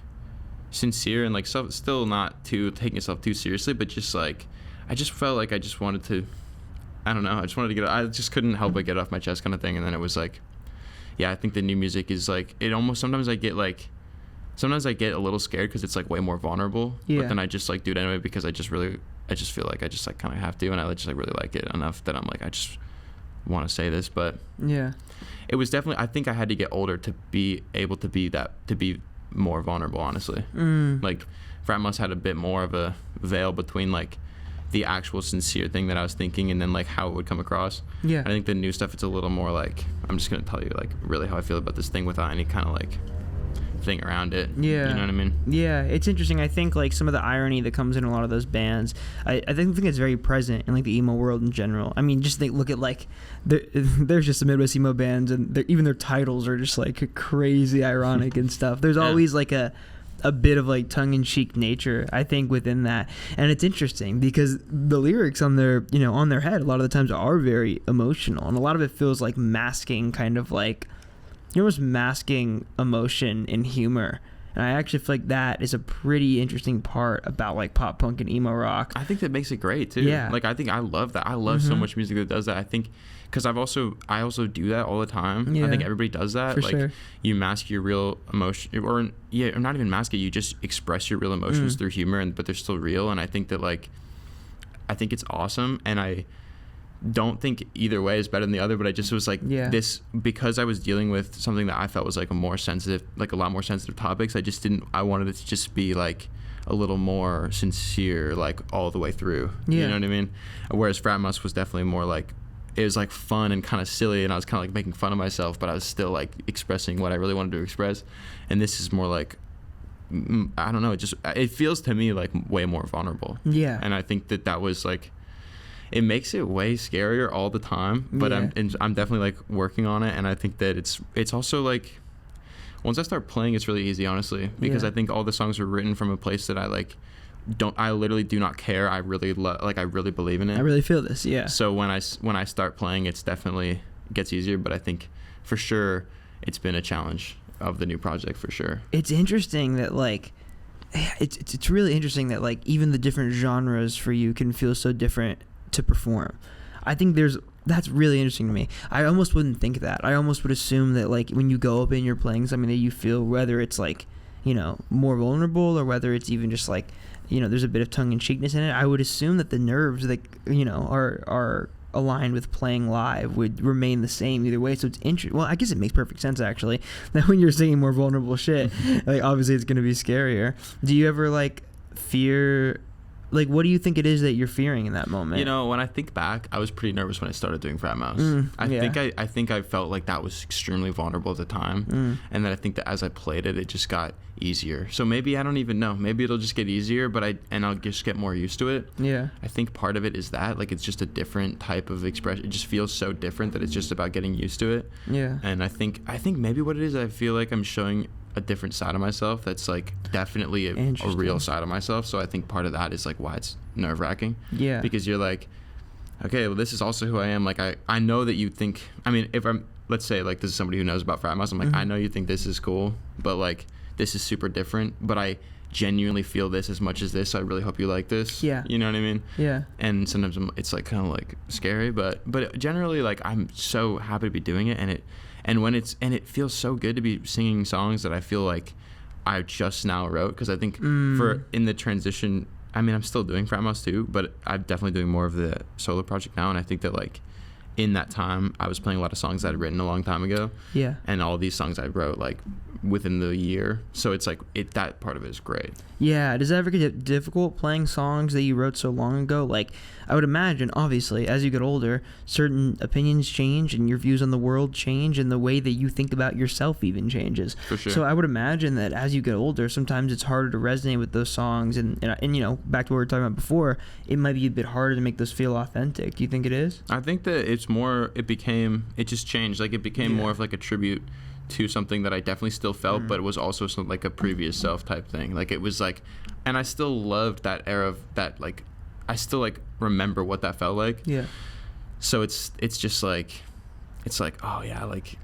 sincere and like still not too taking yourself too seriously, but just like I just felt like I just wanted to, I don't know, I just wanted to get, I just couldn't help but get it off my chest kind of thing. And then it was like, I think the new music is like, it almost, sometimes I get a little scared because it's like way more vulnerable, but then I just like do it anyway, because I just feel like I just like kind of have to, and I just like really like it enough that I'm like, I just want to say this. But it was definitely, I think I had to get older to be able to be more vulnerable, honestly. Like Frat Mouse had a bit more of a veil between like the actual sincere thing that I was thinking and then like how it would come across. I think the new stuff, it's a little more like, I'm just gonna tell you like really how I feel about this thing without any kind of like thing around it. You know what I mean?
It's interesting. I think like some of the irony that comes in a lot of those bands, I think it's very present in like the emo world in general. I mean, just look at like there's just some Midwest emo bands, and even their titles are just like crazy ironic and stuff. There's always like a bit of like tongue-in-cheek nature, I think, within that. And it's interesting because the lyrics on their head a lot of the times are very emotional, and a lot of it feels like masking, kind of like you're almost masking emotion in humor. And I actually feel like that is a pretty interesting part about like pop punk and emo rock.
I think that makes it great too. Like I think I love that. I love so much music that does that. I think because I also do that all the time. I think everybody does that.
For
like
sure.
You mask your real emotion, or not even mask it. You just express your real emotions through humor, but they're still real. And I think that like, I think it's awesome. And don't think either way is better than the other, but I just was like, this, because I was dealing with something that I felt was like a lot more sensitive topics. I wanted it to just be like a little more sincere, like all the way through. You know what I mean? Whereas Frat Mouse was definitely more like, it was like fun and kind of silly, and I was kind of like making fun of myself, but I was still like expressing what I really wanted to express. And this is more like, I don't know, it feels to me like way more vulnerable. Yeah. And I think that was like, it makes it way scarier all the time, but I'm definitely like working on it. And I think that it's also like, once I start playing, it's really easy, honestly, because I think all the songs are written from a place that I literally do not care. I really I really believe in it.
I really feel this. Yeah.
So when I start playing, it's definitely gets easier, but I think for sure it's been a challenge of the new project for sure.
It's interesting that like, it's really interesting that like even the different genres for you can feel so different to perform. I think that's really interesting to me. I almost wouldn't think that. I almost would assume that like when you go up and you're playing something that you feel, whether it's like, you know, more vulnerable or whether it's even just like, you know, there's a bit of tongue-in-cheekness in it, I would assume that the nerves that, you know, are aligned with playing live would remain the same either way. So it's interesting. Well, I guess it makes perfect sense actually that when you're singing more vulnerable shit, like obviously it's going to be scarier. Do you ever like fear, like what do you think it is that you're fearing in that moment?
You know, when I think back, I was pretty nervous when I started doing Frat Mouse. I think I felt like that was extremely vulnerable at the time, and then I think that as I played it, it just got easier. So maybe, I don't even know, maybe it'll just get easier, but I'll just get more used to it. Yeah. I think part of it is that like it's just a different type of expression. It just feels so different that it's just about getting used to it. Yeah. And I think maybe what it is, I feel like I'm showing a different side of myself that's like definitely a real side of myself. So I think part of that is like why it's nerve-wracking. Yeah. Because you're like, okay, well this is also who I am. Like I know that you think, I mean, if let's say like this is somebody who knows about Frat Mouse, I'm like, I know you think this is cool, but like this is super different, but I genuinely feel this as much as this. So I really hope you like this. Yeah. You know what I mean? Yeah. And sometimes it's like kind of like scary, but generally like I'm so happy to be doing it, and it feels so good to be singing songs that I feel like I just now wrote, because I think in the transition, I mean, I'm still doing Frat Mouse too, but I'm definitely doing more of the solo project now, and I think that like in that time I was playing a lot of songs that I'd written a long time ago. Yeah. And all these songs I wrote like within the year, so it's like that part of it is great.
Yeah. Does that ever get difficult playing songs that you wrote so long ago? Like I would imagine obviously as you get older, certain opinions change and your views on the world change, and the way that you think about yourself even changes.
For sure.
So I would imagine that as you get older, sometimes it's harder to resonate with those songs, and you know, back to what we were talking about before, it might be a bit harder to make those feel authentic. Do you think it is?
I think that it just changed. Like it became more of like a tribute to something that I definitely still felt, but it was also some, like a previous self type thing. Like it was like, and I still loved that era of that, like I still like remember what that felt like. Yeah. So it's just like, it's like, oh yeah, like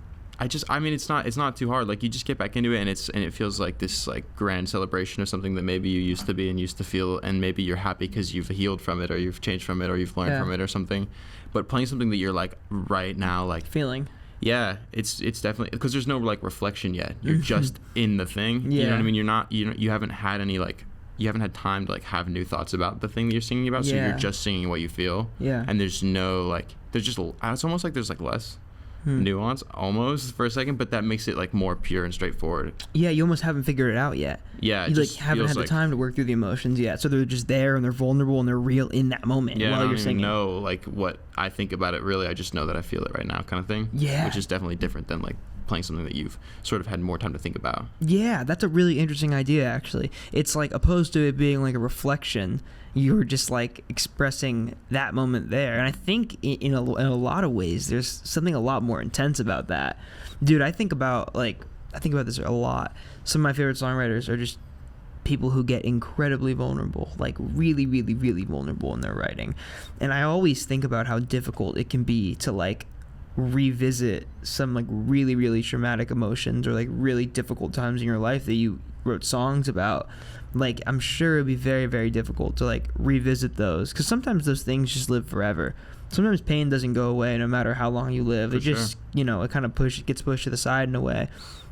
I mean it's not too hard. Like you just get back into it, and it feels like this like grand celebration of something that maybe you used to be and used to feel, and maybe you're happy because you've healed from it, or you've changed from it, or you've learned from it or something. But playing something that you're like right now like
feeling.
Yeah, it's definitely, because there's no like reflection yet. You're just in the thing. Yeah. You know what I mean? You're not, you haven't had any like, you haven't had time to like have new thoughts about the thing that you're singing about. So you're just singing what you feel. Yeah. And there's no like, it's almost like there's like less nuance almost for a second, but that makes it like more pure and straightforward.
Yeah, you almost haven't figured it out yet.
Yeah,
you like haven't had the time to work through the emotions yet, so they're just there and they're vulnerable and they're real in that moment while you're singing.
I don't even know like what I think about it really. I just know that I feel it right now, kind of thing. Yeah, which is definitely different than like playing something that you've sort of had more time to think about.
Yeah, that's a really interesting idea actually. It's like opposed to it being like a reflection, you're just like expressing that moment there. And I think in a lot of ways there's something a lot more intense about that. Dude, I think about this a lot. Some of my favorite songwriters are just people who get incredibly vulnerable, like really, really, really vulnerable in their writing. And I always think about how difficult it can be to like revisit some like really, really traumatic emotions or like really difficult times in your life that you wrote songs about. Like I'm sure it'd be very, very difficult to like revisit those, because sometimes those things just live forever. Sometimes pain doesn't go away no matter how long you live. It just it kind of gets pushed to the side in a way,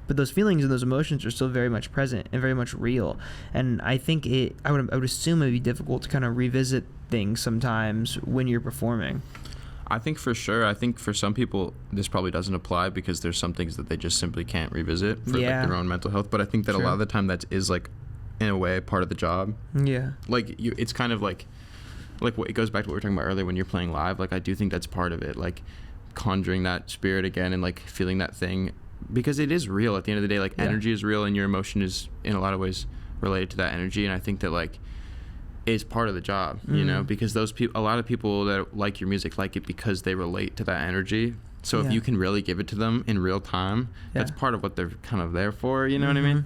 but those feelings and those emotions are still very much present and very much real. And I think I would assume it'd be difficult to kind of revisit things sometimes when you're performing.
I think for sure. I think for some people this probably doesn't apply because there's some things that they just simply can't revisit for like their own mental health. But I think that a lot of the time that is like, in a way, part of the job.
Yeah.
Like it's kind of like what it goes back to what we were talking about earlier when you're playing live. Like I do think that's part of it. Like conjuring that spirit again and like feeling that thing, because it is real at the end of the day. Like energy is real and your emotion is in a lot of ways related to that energy. And I think that like is part of the job, you know, because those people, a lot of people that like your music like it because they relate to that energy. So if you can really give it to them in real time, that's part of what they're kind of there for, you know what I mean?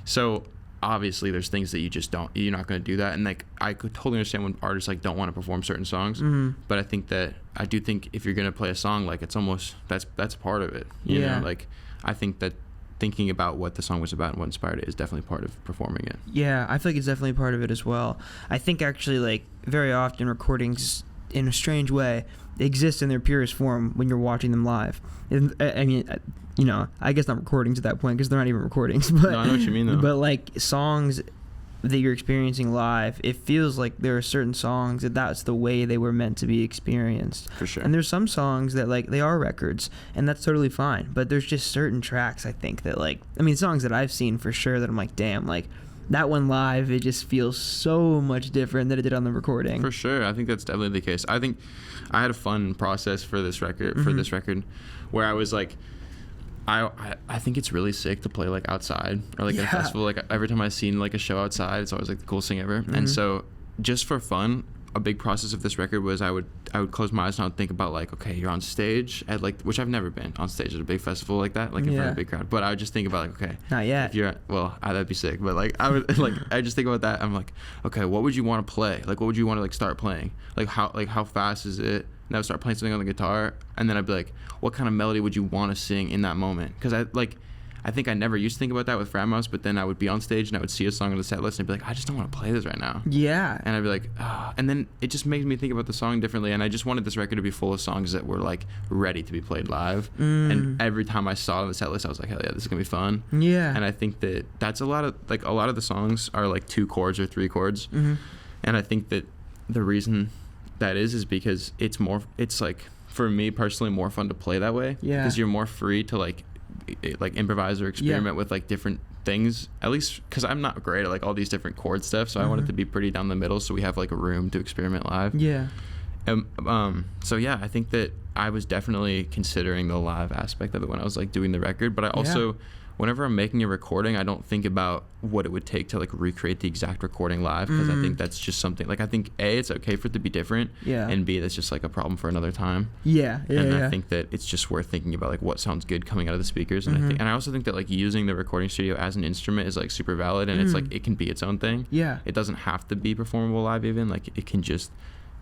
So obviously there's things that you're not going to do that. And like, I could totally understand when artists like don't want to perform certain songs, but I do think if you're going to play a song, like it's almost, that's part of it, you know? Like, I think that thinking about what the song was about and what inspired it is definitely part of performing it.
Yeah, I feel like it's definitely part of it as well. I think actually, like, very often recordings, in a strange way, exist in their purest form when you're watching them live. And, I mean, you know, I guess not recordings at that point because they're not even recordings. But,
no, I know what you mean, though.
But, like, songs that you're experiencing live, it feels like there are certain songs that's the way they were meant to be experienced.
For sure.
And there's some songs that like they are records, and that's totally fine. But there's just certain tracks I think that like, I mean, songs that I've seen for sure that I'm like, damn, like that one live, it just feels so much different than it did on the recording.
For sure. I think that's definitely the case. I think I had a fun process for this record, where I was like, I think it's really sick to play like outside or like at a festival. Like every time I've seen like a show outside, it's always like the coolest thing ever. And so just for fun, a big process of this record was I would close my eyes and I would think about like, okay, you're on stage at like, which I've never been on stage at a big festival like that, like in front of a big crowd. But I would just think about like, okay,
not yet.
If you're, well, that'd be sick. But like I would like, I just think about that. I'm like, okay, what would you want to play? Like, what would you want to like start playing? Like how fast is it? And I would start playing something on the guitar, and then I'd be like, what kind of melody would you want to sing in that moment? Because I think I never used to think about that with Frat Mouse, but then I would be on stage and I would see a song on the set list and I'd be like, I just don't want to play this right now.
Yeah.
And I'd be like, oh. And then it just makes me think about the song differently, and I just wanted this record to be full of songs that were like ready to be played live. And every time I saw it on the set list, I was like, hell yeah, this is gonna be fun. Yeah. And I think that's a lot of the songs are like 2 chords or 3 chords. And I think that the reason that is because it's like for me personally more fun to play that way, because you're more free to like improvise or experiment with like different things, at least because I'm not great at like all these different chord stuff, so I want it to be pretty down the middle so we have like a room to experiment live. So yeah, I think that I was definitely considering the live aspect of it when I was like doing the record, but I also whenever I'm making a recording, I don't think about what it would take to like recreate the exact recording live, because I think that's just something like, I think A, it's okay for it to be different, and B, that's just like a problem for another time. I think that it's just worth thinking about like what sounds good coming out of the speakers, and I also think that like using the recording studio as an instrument is like super valid, and it's like it can be its own thing. It doesn't have to be performable live, even like it can just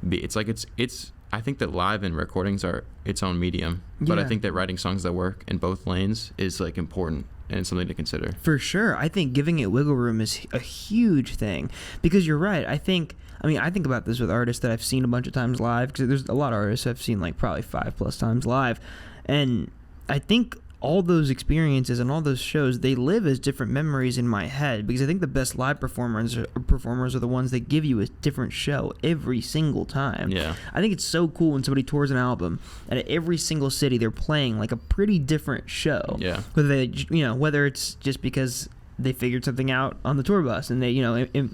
be, it's like it's I think that live and recordings are its own medium, but I think that writing songs that work in both lanes is like important and something to consider. For sure.
I think giving it wiggle room is a huge thing, because you're right. I think about this with artists that I've seen a bunch of times live, because there's a lot of artists I've seen like probably 5+ times live, and I think all those experiences and all those shows, they live as different memories in my head, because I think the best live performers are the ones that give you a different show every single time. I think it's so cool when somebody tours an album and at every single city they're playing like a pretty different show. Whether it's just because they figured something out on the tour bus and they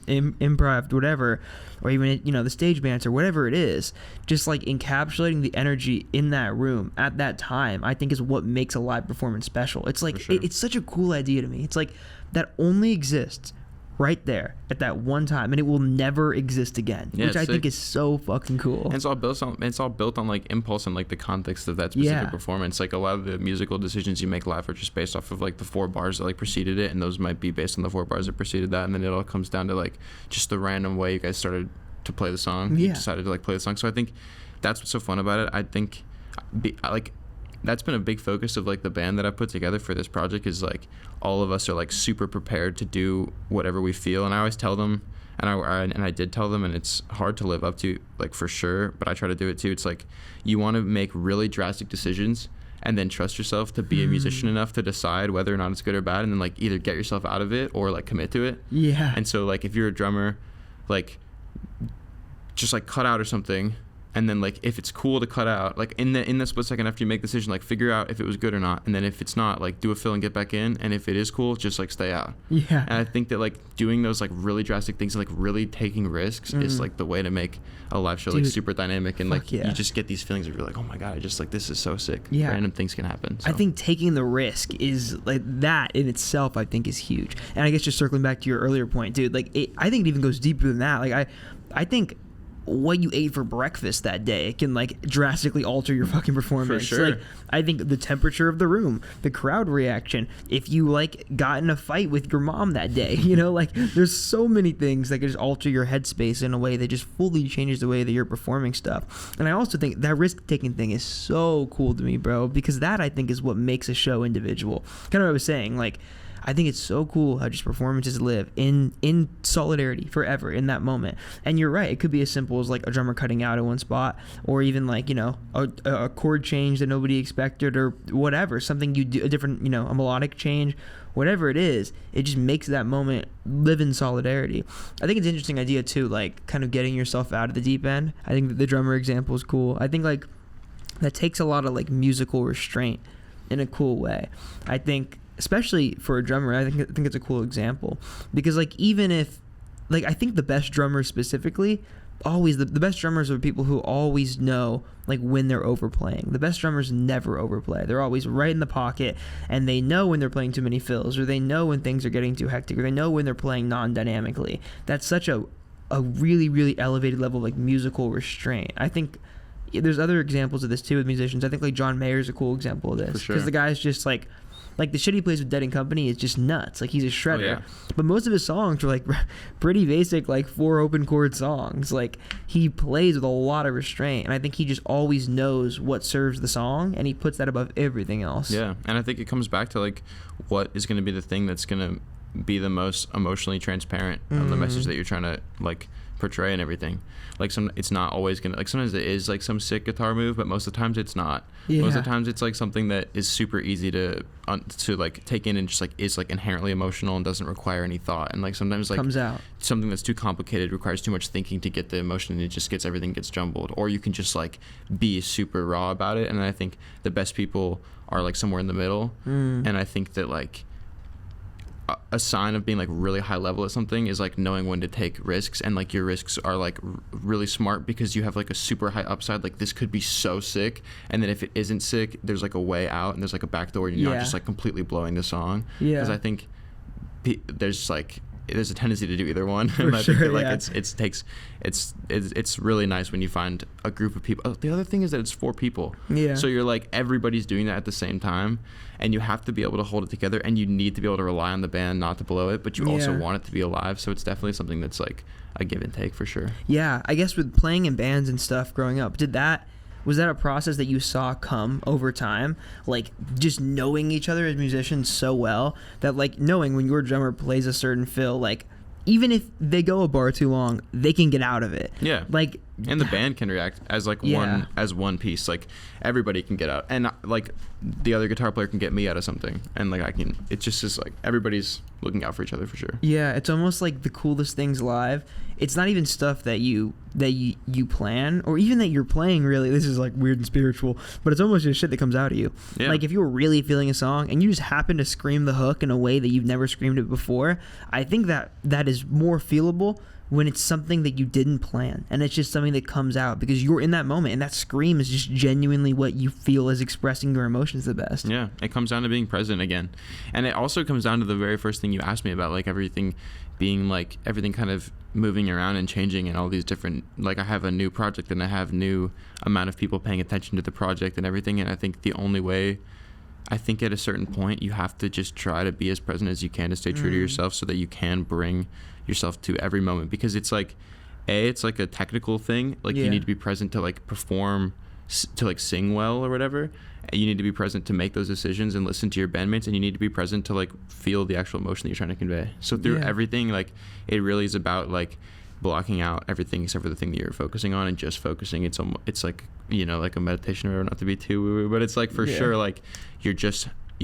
improv'd whatever, or even the stage bands or whatever it is, just like encapsulating the energy in that room at that time, I think is what makes a live performance special. It's like it's such a cool idea to me. It's like that only exists right there at that one time, and it will never exist again, which I think is so fucking cool. And
it's all built on like impulse and like the context of that specific performance. Like a lot of the musical decisions you make live are just based off of like the 4 bars that like preceded it, and those might be based on the 4 bars that preceded that, and then it all comes down to like just the random way you guys started to play the song. You decided to like play the song. So I think that's what's so fun about it. I think that's been a big focus of like the band that I put together for this project, is like all of us are like super prepared to do whatever we feel. And I always tell them, and I did tell them, and it's hard to live up to, like, for sure, but I try to do it too. It's like you want to make really drastic decisions and then trust yourself to be a musician enough to decide whether or not it's good or bad, and then like either get yourself out of it or like commit to it. And so like if you're a drummer, like just like cut out or something and then like if it's cool to cut out, like in the split second after you make the decision, like figure out if it was good or not, and then if it's not, like do a fill and get back in, and if it is cool, just like stay out.
Yeah.
And I think that like doing those like really drastic things, like really taking risks, is like the way to make a live show like super dynamic, and like you just get these feelings of you're like, oh my god, I just like this is so sick.
Yeah.
Random things can happen. So.
I think taking the risk is like that in itself, I think is huge. And I guess just circling back to your earlier point, dude, like I think it even goes deeper than that. Like I think what you ate for breakfast that day can like drastically alter your fucking performance.
For sure.
Like I think the temperature of the room, the crowd reaction, if you like got in a fight with your mom that day, you know, like there's so many things that can just alter your headspace in a way that just fully changes the way that you're performing stuff. And I also think that risk taking thing is so cool to me, bro, because that I think is what makes a show individual. Kind of what I was saying, like I think it's so cool how just performances live in solidarity forever in that moment. And you're right, it could be as simple as like a drummer cutting out in one spot, or even like, you know, a chord change that nobody expected, or whatever, something you do, a different, you know, a melodic change, whatever it is, it just makes that moment live in solidarity. I think it's an interesting idea too, like kind of getting yourself out of the deep end. I think that the drummer example is cool. I think like that takes a lot of like musical restraint in a cool way. I think especially for a drummer, I think it's a cool example, because like even if like I think the best drummers specifically always the best drummers are people who always know like when they're overplaying. The best drummers never overplay. They're always right in the pocket, and they know when they're playing too many fills, or they know when things are getting too hectic, or they know when they're playing non-dynamically. That's such a really, really elevated level of like musical restraint. I think there's other examples of this too with musicians. I think like John Mayer's a cool example of this, because the guy's just like the shit he plays with Dead & Company is just nuts. Like he's a shredder. Oh, yeah. But most of his songs are like pretty basic, like 4 open chord songs. Like he plays with a lot of restraint, and I think he just always knows what serves the song, and he puts that above everything else.
Yeah, and I think it comes back to like what is going to be the thing that's going to be the most emotionally transparent of the message that you're trying to like portray and everything. Like it's not always gonna, like sometimes it is like some sick guitar move, but most of the times it's not. Yeah. Most of the times it's like something that is super easy to like take in, and just like is like inherently emotional and doesn't require any thought. And like sometimes like
comes out
something that's too complicated requires too much thinking to get the emotion, and it just gets everything gets jumbled. Or you can just like be super raw about it. And I think the best people are like somewhere in the middle. And I think that like a sign of being like really high level at something is like knowing when to take risks, and like your risks are like really smart because you have like a super high upside, like this could be so sick, and then if it isn't sick, there's like a way out, and there's like a back door, and you're not just like completely blowing the song. Because I think there's a tendency to do either one. And I think that like it's really nice when you find a group of people. The other thing is that it's 4 people. Yeah. So you're like everybody's doing that at the same time, and you have to be able to hold it together, and you need to be able to rely on the band not to blow it, but you also want it to be alive. So it's definitely something that's like a give and take for sure. Yeah,
I guess with playing in bands and stuff growing up, was that a process that you saw come over time? Like just knowing each other as musicians so well that like knowing when your drummer plays a certain fill, like even if they go a bar too long, they can get out of it.
Yeah.
Like,
and the band can react as like one piece. Like everybody can get out, and like the other guitar player can get me out of something, and like it's just like everybody's looking out for each other for sure.
Yeah, it's almost like the coolest things live. It's not even stuff that you plan, or even that you're playing, really. This is like weird and spiritual, but it's almost just shit that comes out of you. Yeah. Like if you're really feeling a song and you just happen to scream the hook in a way that you've never screamed it before, I think that is more feelable when it's something that you didn't plan, and it's just something that comes out because you're in that moment, and that scream is just genuinely what you feel is expressing your emotions the best.
Yeah, it comes down to being present again. And it also comes down to the very first thing you asked me about, like everything being like everything kind of moving around and changing, and all these different, like I have a new project and I have new amount of people paying attention to the project and everything. And I think the only way, I think at a certain point you have to just try to be as present as you can to stay true to yourself, so that you can bring yourself to every moment. Because it's like it's like a technical thing, like you need to be present to like perform, to like sing well or whatever, and you need to be present to make those decisions and listen to your bandmates, and you need to be present to like feel the actual emotion that you're trying to convey. So through everything, like it really is about like blocking out everything except for the thing that you're focusing on, and just focusing. It's like, you know, like a meditation, or not to be too woo-woo, but it's like for sure like you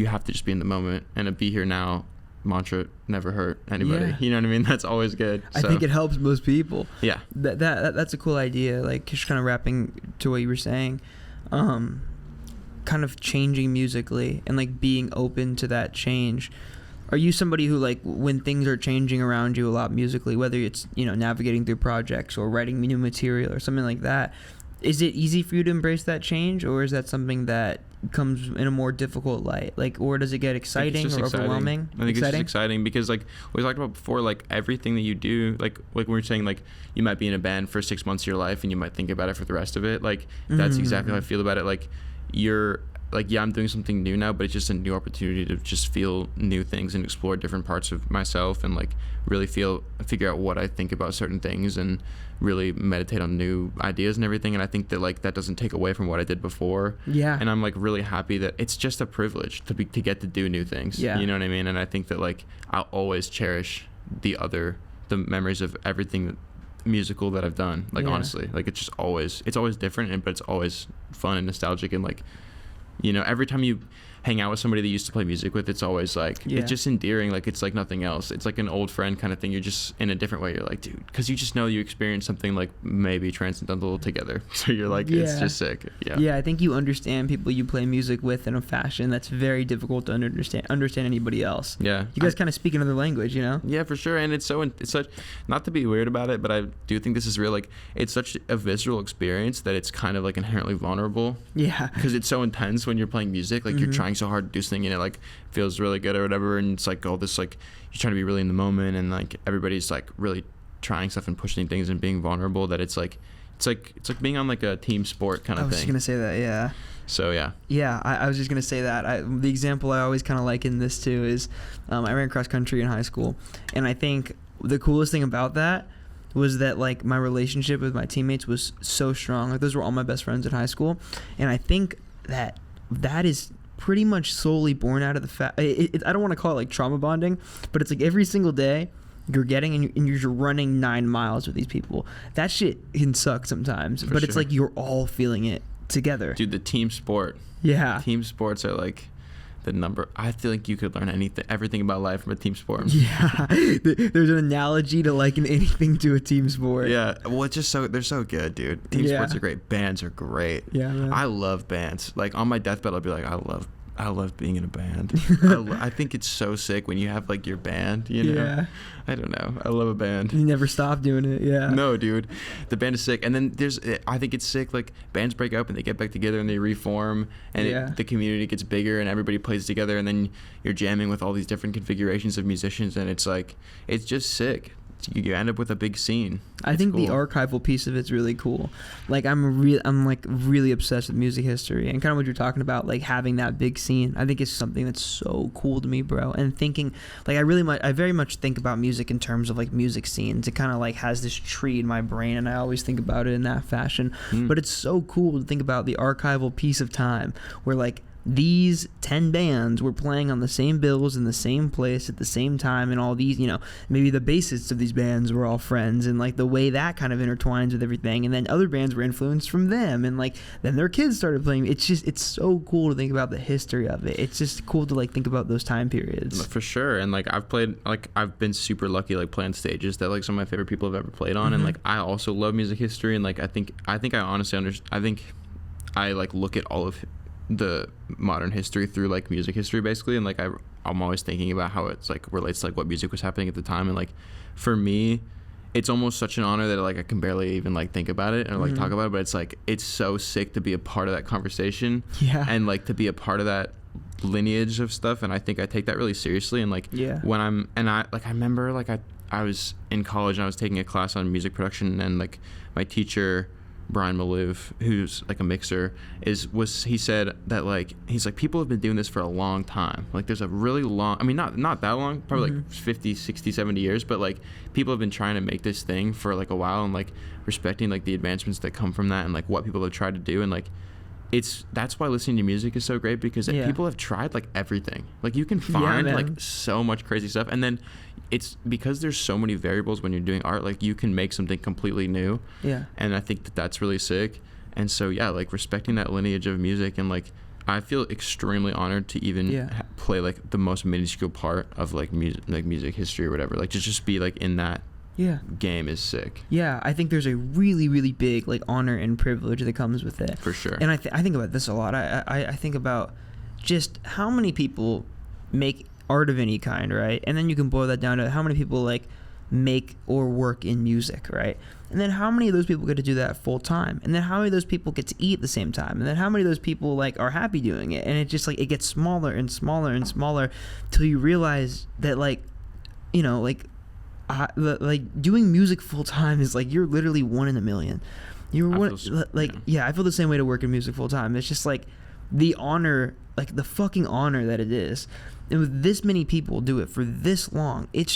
have to just be in the moment and be here now, mantra, never hurt anybody.
Yeah.
You know what I mean? That's always good.
I think it helps most people.
Yeah.
That's a cool idea. Like, just kind of wrapping to what you were saying, kind of changing musically and like being open to that change. Are you somebody who, like, when things are changing around you a lot musically, whether it's, you know, navigating through projects or writing new material or something like that, is it easy for you to embrace that change, or is that something that comes in a more difficult light? Like, or does it get exciting or overwhelming?
I think it's just exciting because, like we talked about before, like everything that you do, like we were saying, like you might be in a band for 6 months of your life and you might think about it for the rest of it. Like that's exactly how I feel about it. Like you're like, yeah, I'm doing something new now, but it's just a new opportunity to just feel new things and explore different parts of myself and like really figure out what I think about certain things and really meditate on new ideas and everything. And I think that like that doesn't take away from what I did before.
Yeah.
And I'm like really happy that it's just a privilege to get to do new things.
Yeah.
You know what I mean? And I think that like I'll always cherish the memories of everything musical that I've done. Like honestly, like it's always different, but it's always fun and nostalgic and like, you know, every time you hang out with somebody that you used to play music with, it's always like, it's just endearing. Like, it's like nothing else. It's like an old friend kind of thing. You're just in a different way. You're like, dude, because you just know you experienced something like maybe transcendental together. So you're like, it's just sick. Yeah. Yeah.
I think you understand people you play music with in a fashion that's very difficult to understand anybody else.
Yeah.
You guys kind of speak another language, you know?
Yeah, for sure. And it's such, not to be weird about it, but I do think this is real. Like, it's such a visceral experience that it's kind of like inherently vulnerable.
Yeah.
Because it's so intense when you're playing music. Like, you're trying so hard to do something and it like feels really good or whatever, and it's like all this like you're trying to be really in the moment and like everybody's like really trying stuff and pushing things and being vulnerable, that it's like being on like a team sport kind of thing.
I was just gonna say that. Yeah.
So
I was just gonna say that the example I always kind of like in this too is I ran cross country in high school, and I think the coolest thing about that was that like my relationship with my teammates was so strong. Like, those were all my best friends in high school, and I think that is pretty much solely born out of the fact, I don't want to call it like trauma bonding, but it's like every single day you're getting and you're running 9 miles with these people. That shit can suck sometimes, but it's like you're all feeling it together.
Dude, the team sport.
Yeah.
Team sports are like the number. I feel like you could learn everything about life from a team sport.
Yeah. There's an analogy to liken anything to a team sport.
Yeah. Well, it's just they're so good, dude. Team sports are great. Bands are great.
Yeah, man.
I love bands. Like, on my deathbed, I'll be like, I love being in a band. I think it's so sick when you have like your band, you know?
Yeah.
I don't know. I love a band.
You never stop doing it. Yeah.
No, dude. The band is sick. And then I think it's sick, like bands break up and they get back together and they reform and the community gets bigger and everybody plays together, and then you're jamming with all these different configurations of musicians, and it's like, it's just sick. You end up with a big scene.
I think cool. The archival piece of it's really cool. Like, I'm like really obsessed with music history, and kind of what you're talking about, like having that big scene. I think it's something that's so cool to me, bro. And thinking, like, I very much think about music in terms of like music scenes. It kind of like has this tree in my brain, and I always think about it in that fashion. But it's so cool to think about the archival piece of time where like these 10 bands were playing on the same bills in the same place at the same time, and all these, you know, maybe the bassists of these bands were all friends, and like the way that kind of intertwines with everything, and then other bands were influenced from them, and like then their kids started playing. It's so cool to think about the history of it. It's just cool to like think about those time periods.
For sure. And like I've been super lucky, like playing stages that like some of my favorite people have ever played on, and like I also love music history, and like I think I honestly understand. I think I like look at all of the modern history through like music history basically, and like I'm always thinking about how it's like relates to like what music was happening at the time, and like for me it's almost such an honor that like I can barely even like think about it or like talk about it, but it's like it's so sick to be a part of that conversation and like to be a part of that lineage of stuff, and I think I take that really seriously. And like when I remember like I was in college and I was taking a class on music production, and like my teacher Brian Malouf, who's like a mixer, he said that like he's like, people have been doing this for a long time. Like there's a really long, I mean not that long, probably like 50, 60, 70 years, but like people have been trying to make this thing for like a while, and like respecting like the advancements that come from that, and like what people have tried to do, and like that's why listening to music is so great, because people have tried like everything. Like you can find like so much crazy stuff, and then it's because there's so many variables when you're doing art, like you can make something completely new. And I think that's really sick. And so like respecting that lineage of music, and like I feel extremely honored to even play like the most minuscule part of like music history or whatever. Like just be like in that game is sick.
Yeah, I think there's a really, really big like honor and privilege that comes with it.
For sure.
And I think about this a lot. I think about just how many people make art of any kind, right? And then you can boil that down to how many people like make or work in music, right? And then how many of those people get to do that full time? And then how many of those people get to eat at the same time? And then how many of those people like are happy doing it? And it just like it gets smaller and smaller and smaller till you realize that like, you know, like doing music full time is like you're literally one in a million. You're one like I feel the same way to work in music full time. It's just like the honor, like the fucking honor that it is. And with this many people do it for this long, it's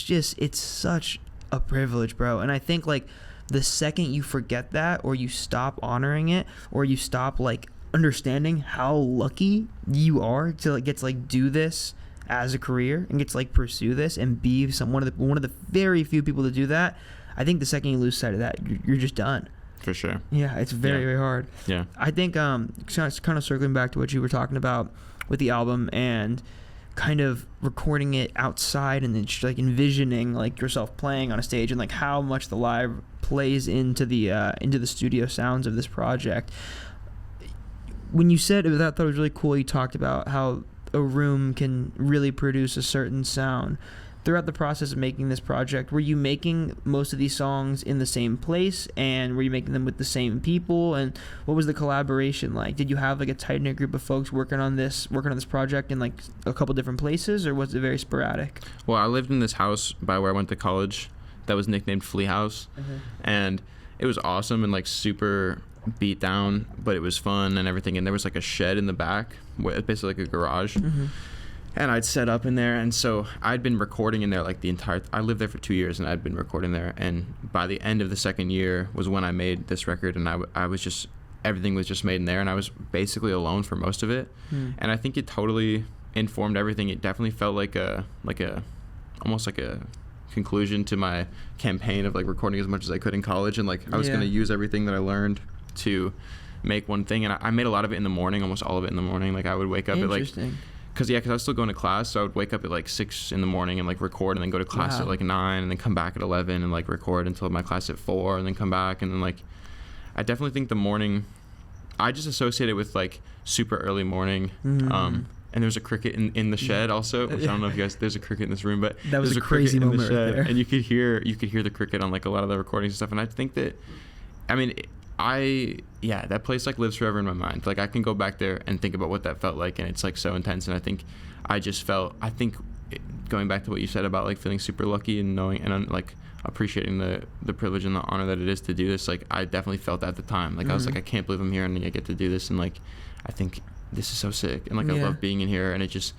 such a privilege, bro. And I think like the second you forget that, or you stop honoring it, or you stop like understanding how lucky you are to like get to like do this as a career and get to like pursue this and be one of the very few people to do that, I think the second you lose sight of that, you're just done.
For sure.
Yeah, it's very hard.
Yeah.
I think kind of circling back to what you were talking about with the album and kind of recording it outside and then just like envisioning like yourself playing on a stage and like how much the live plays into the studio sounds of this project. When you said it, I thought it was really cool. You talked about how a room can really produce a certain sound. Throughout the process of making this project, were you making most of these songs in the same place, and were you making them with the same people, and what was the collaboration like? Did you have like a tight-knit group of folks working on this project in like a couple different places, or was it very sporadic?
Well, I lived in this house by where I went to college that was nicknamed Flea House, and it was awesome and like super beat down, but it was fun and everything, and there was like a shed in the back, basically like a garage. And I'd set up in there, and so I'd been recording in there like I lived there for 2 years, and I'd been recording there, and by the end of the second year was when I made this record, and I was just, everything was just made in there, and I was basically alone for most of it. And I think it totally informed everything. It definitely felt like almost like a conclusion to my campaign of like recording as much as I could in college, and like I was going to use everything that I learned to make one thing, and I made a lot of it in the morning, almost all of it in the morning. Like I would wake up at like, because I was still going to class, so I would wake up at like 6 in the morning and like record, and then go to class at like 9, and then come back at 11 and like record until my class at 4, and then come back. And then like I definitely think the morning, I just associate it with like super early morning. And there's a cricket in the shed also, which I don't know if you guys, there's a cricket in this room, but
that was
there's
a crazy
cricket in the
moment
shed,
right there.
and you could hear the cricket on like a lot of the recordings and stuff. And I think that, I mean, that place like lives forever in my mind. Like I can go back there and think about what that felt like, and it's like so intense. And I think going back to what you said about like feeling super lucky and knowing and like appreciating the privilege and the honor that it is to do this, like I definitely felt that at the time. Like I was like, I can't believe I'm here and I get to do this, and like I think this is so sick, and like I love being in here, and it's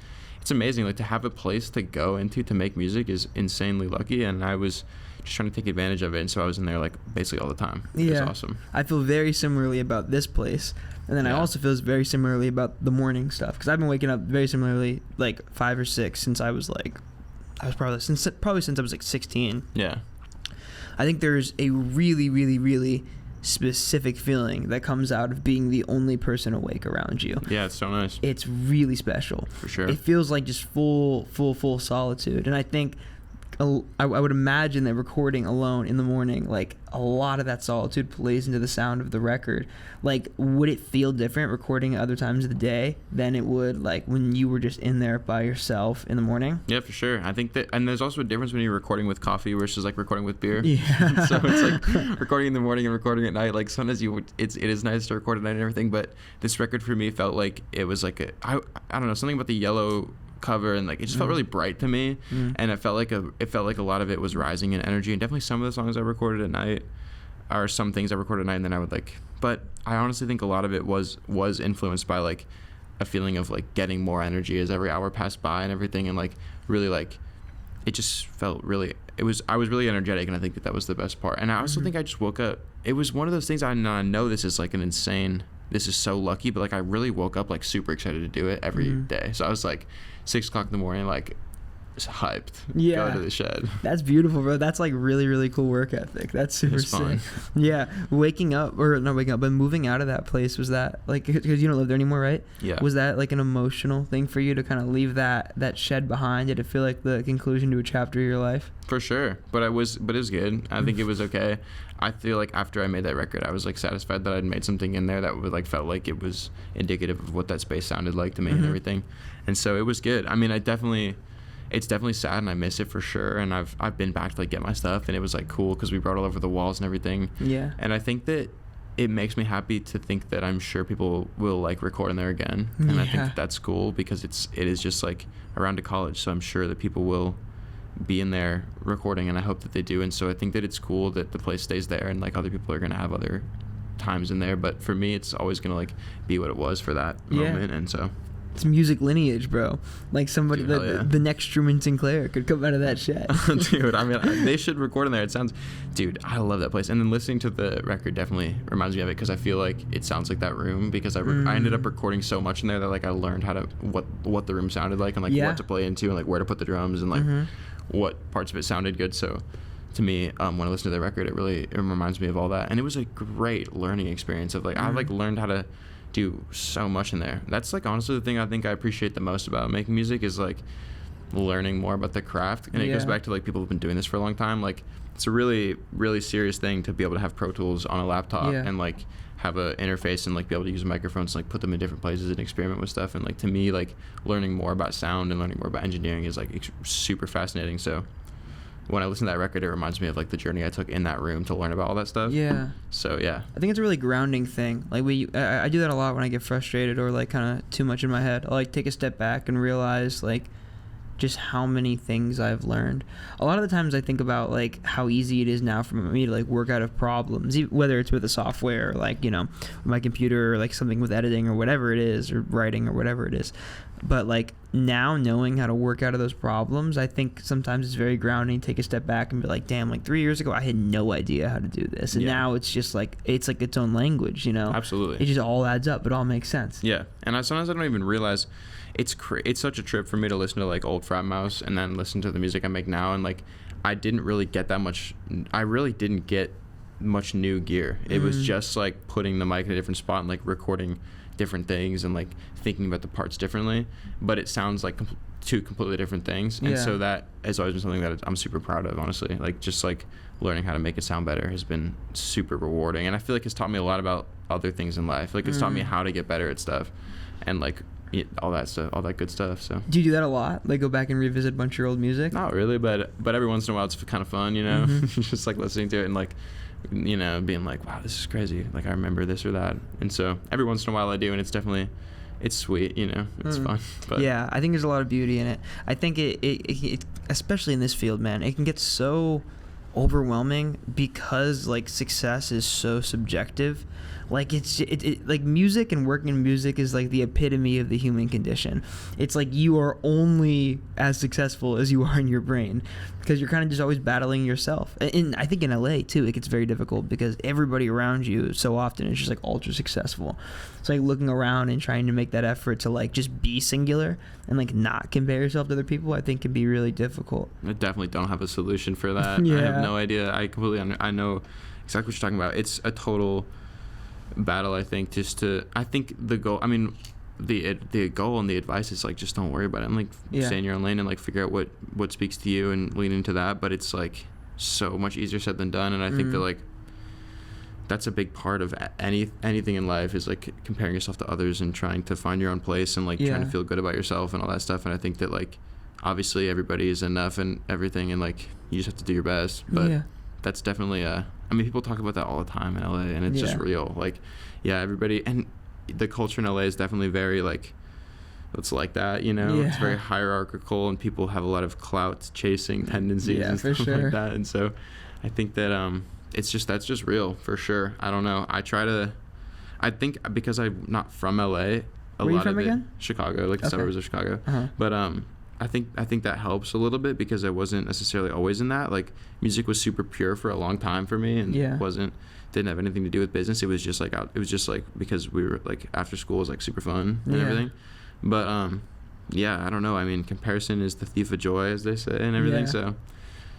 amazing. Like to have a place to go into to make music is insanely lucky, and I was just trying to take advantage of it, and so I was in there like basically all the time. It was awesome.
I feel very similarly about this place, and then I also feel very similarly about the morning stuff, because I've been waking up very similarly like 5 or 6 since I was probably since I was like 16.
Yeah,
I think there's a really, really, really specific feeling that comes out of being the only person awake around you.
Yeah, it's so nice.
It's really special.
For sure.
It feels like just full solitude, and I think I would imagine that recording alone in the morning, like a lot of that solitude plays into the sound of the record. Like, would it feel different recording at other times of the day than it would like when you were just in there by yourself in the morning?
Yeah, for sure. I think that, and there's also a difference when you're recording with coffee versus like recording with beer.
Yeah.
So it's like recording in the morning and recording at night. Like sometimes it is nice to record at night and everything, but this record for me felt like it was like I don't know, something about the yellow cover, and like it just felt really bright to me, and it felt like a lot of it was rising in energy, and definitely some of the songs I recorded at night are some things I recorded at night and then I would like, but I honestly think a lot of it was influenced by like a feeling of like getting more energy as every hour passed by and everything, and like really like it just felt really, I was really energetic, and I think that was the best part. And I also think I just woke up, it was one of those things, I know this is like an insane, this is so lucky, but like I really woke up like super excited to do it every day. So I was like 6 o'clock in the morning, like hyped.
Yeah.
Go to the shed.
That's beautiful, bro. That's like really, really cool work ethic. That's super
It's fun.
sick. Yeah. But moving out of that place, was that like, because you don't live there anymore, right?
Yeah.
Was that like an emotional thing for you to kind of leave that shed behind? Did it feel like the conclusion to a chapter of your life?
For sure. But it was good. I think it was okay. I feel like after I made that record, I was like satisfied that I'd made something in there that would like felt like it was indicative of what that space sounded like to me and everything. And so it was good. I mean, it's definitely sad and I miss it for sure. And I've been back to like get my stuff, and it was like cool because we brought all over the walls and everything.
Yeah.
And I think that it makes me happy to think that I'm sure people will like record in there again. And I think that's cool because it is just like around to college. So I'm sure that people will be in there recording, and I hope that they do. And so I think that it's cool that the place stays there, and like other people are going to have other times in there. But for me, it's always going to like be what it was for that moment. And so
it's music lineage, bro. Like somebody,
Dude,
the next Truman Sinclair could come out of that shed.
Dude, I mean, they should record in there. It sounds, dude, I love that place. And then listening to the record definitely reminds me of it, because I feel like it sounds like that room, because I ended up recording so much in there that like I learned how to what the room sounded like, and like what to play into, and like where to put the drums, and like what parts of it sounded good. So to me, when I listen to the record, it reminds me of all that. And it was a great learning experience of like I like learned how to do so much in there. That's like honestly the thing I think I appreciate the most about making music, is like learning more about the craft. And it goes back to like people who've been doing this for a long time. Like it's a really, really serious thing to be able to have Pro Tools on a laptop and like have a interface and like be able to use microphones and like put them in different places and experiment with stuff. And like to me, like learning more about sound and learning more about engineering is like super fascinating. So when I listen to that record, it reminds me of like the journey I took in that room to learn about all that stuff.
Yeah.
So yeah,
I think it's a really grounding thing. Like I do that a lot when I get frustrated or like kind of too much in my head. I'll like take a step back and realize like just how many things I've learned. A lot of the times I think about like how easy it is now for me to like work out of problems, whether it's with a software or like, you know, my computer, or like something with editing or whatever it is, or writing or whatever it is. But like now knowing how to work out of those problems, I think sometimes it's very grounding. Take a step back and be like, damn, like 3 years ago I had no idea how to do this, and now it's just like it's like its own language, you know.
Absolutely.
It just all adds up. It all makes sense.
Yeah. And sometimes I don't even realize it's such a trip for me to listen to like old Frat Mouse and then listen to the music I make now, and like I really didn't get much new gear. It was just like putting the mic in a different spot and like recording different things and like thinking about the parts differently, but it sounds like two completely different things. And so that has always been something that I'm super proud of, honestly. Like just like learning how to make it sound better has been super rewarding, and I feel like it's taught me a lot about other things in life. Like it's taught me how to get better at stuff, and like all that stuff, all that good stuff. So
do you do that a lot, like go back and revisit a bunch of your old music?
Not really, but every once in a while it's kind of fun, you know. Just like listening to it and like, you know, being like, wow, this is crazy, like I remember this or that. And so every once in a while I do, and it's sweet, you know. It's fun. But
yeah, I think there's a lot of beauty in it. I think it especially in this field, man, it can get so overwhelming because like success is so subjective. Like it's like music and working in music is like the epitome of the human condition. It's like you are only as successful as you are in your brain, because you're kind of just always battling yourself. And I think in LA too, it gets very difficult because everybody around you so often is just like ultra successful. It's like looking around and trying to make that effort to like just be singular and like not compare yourself to other people, I think can be really difficult.
I definitely don't have a solution for that. I have no idea. I know exactly what you're talking about. It's a total battle, I think. I think the goal, I mean, the goal and the advice is like just don't worry about it, and like stay in your own lane and like figure out what speaks to you and lean into that. But it's like so much easier said than done, and I think that like that's a big part of anything in life, is like comparing yourself to others and trying to find your own place and like trying to feel good about yourself and all that stuff. And I think that like obviously everybody is enough and everything, and like you just have to do your best. But that's definitely I mean, people talk about that all the time in LA, and it's just real. Like, everybody, and the culture in LA is definitely very like, it's like that, you know. It's very hierarchical, and people have a lot of clout chasing tendencies and stuff like that. And so I think that that's just real for sure. I don't know. I think because I'm not from LA,
Where are you from again?
Chicago, like the suburbs of Chicago. But I think that helps a little bit, because I wasn't necessarily always in that. Like music was super pure for a long time for me, and didn't have anything to do with business. It was just like because we were like after school was like super fun and everything. But yeah, I don't know. I mean, comparison is the thief of joy, as they say, and everything.
Yeah.
So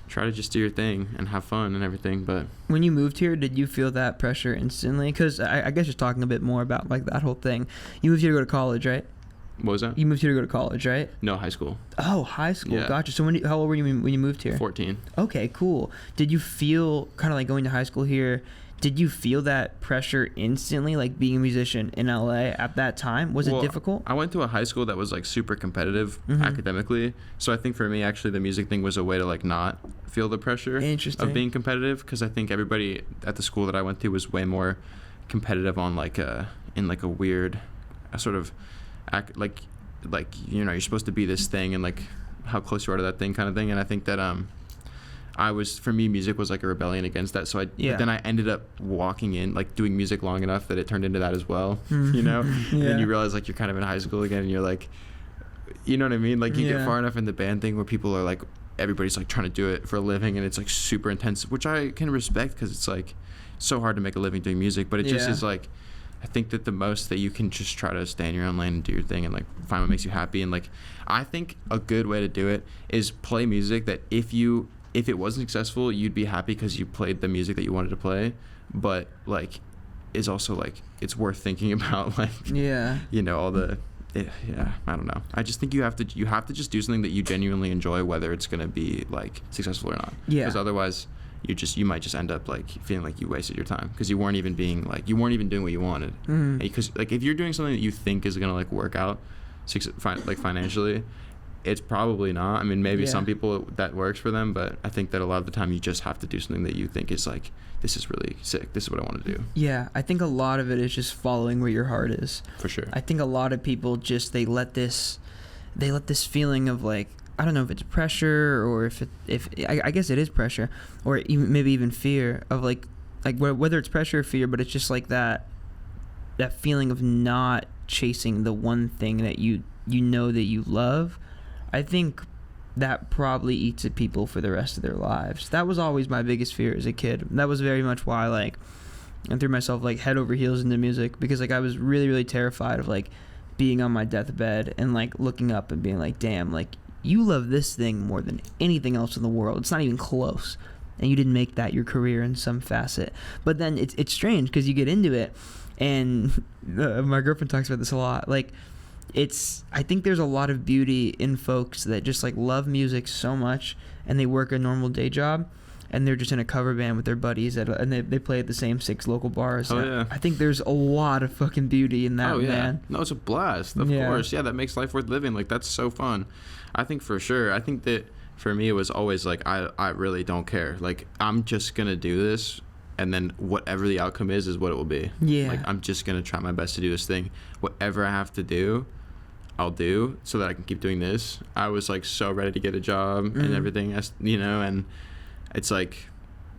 try to just do your thing and have fun and everything. But
When you moved here, did you feel that pressure instantly? Because I guess just talking a bit more about like that whole thing. You moved here to go to college, right?
what was that?
You moved here to go to college, right?
No, high school.
Oh, high school.
Yeah.
Gotcha. So how old were you when you moved here?
14.
Okay, cool. Did you feel kind of like going to high school here? Did you feel that pressure instantly, like being a musician in LA at that time? Was it difficult?
I went to a high school that was like super competitive academically. So I think for me, actually, the music thing was a way to like not feel the pressure
Interesting.
of being competitive, because I think everybody at the school that I went to was way more competitive on like in like a weird sort of like you know, you're supposed to be this thing and like how close you are to that thing kind of thing. And I think that for me, music was like a rebellion against that. So but then I ended up walking in, like doing music long enough that it turned into that as well, you know? And then you realize like you're kind of in high school again and you're like, you know what I mean? Like you get far enough in the band thing where people are like, everybody's like trying to do it for a living and it's like super intense, which I can respect because it's like so hard to make a living doing music, but it just is like, I think that the most that you can just try to stay in your own lane and do your thing and like find what makes you happy. And like, I think a good way to do it is play music that if it wasn't successful, you'd be happy because you played the music that you wanted to play, but like is also like it's worth thinking about, like you know, all the I don't know. I just think you have to just do something that you genuinely enjoy, whether it's gonna be like successful or not. Because otherwise you might just end up like feeling like you wasted your time because you weren't even doing what you wanted. Because like if you're doing something that you think is gonna like work out like financially, it's probably not. I mean, maybe some people that works for them, but I think that a lot of the time you just have to do something that you think is like, this is really sick. This is what I want to do. Yeah,
I think a lot of it is just following where your heart is.
For sure.
I think a lot of people just they let this feeling of like, I don't know if it's pressure or if I guess it is pressure, or even maybe even fear of like whether it's pressure or fear, but it's just like that feeling of not chasing the one thing that you know that you love. I think that probably eats at people for the rest of their lives. That was always my biggest fear as a kid. That was very much why like I threw myself like head over heels into music, because like I was really, really terrified of like being on my deathbed and like looking up and being like, damn, like you love this thing more than anything else in the world. It's not even close. And you didn't make that your career in some facet. But then it's strange because you get into it, and my girlfriend talks about this a lot. Like, I think there's a lot of beauty in folks that just like love music so much and they work a normal day job and they're just in a cover band with their buddies and they play at the same 6 local bars.
Oh, yeah.
I think there's a lot of fucking beauty in that,
oh, yeah.
man.
No, it's a blast. Of course. Yeah, that makes life worth living. Like, that's so fun. I think for sure. I think that for me, it was always like, I really don't care. Like, I'm just going to do this. And then whatever the outcome is what it will be.
Yeah.
Like, I'm just going to try my best to do this thing. Whatever I have to do, I'll do so that I can keep doing this. I was like so ready to get a job and everything, you know, and it's like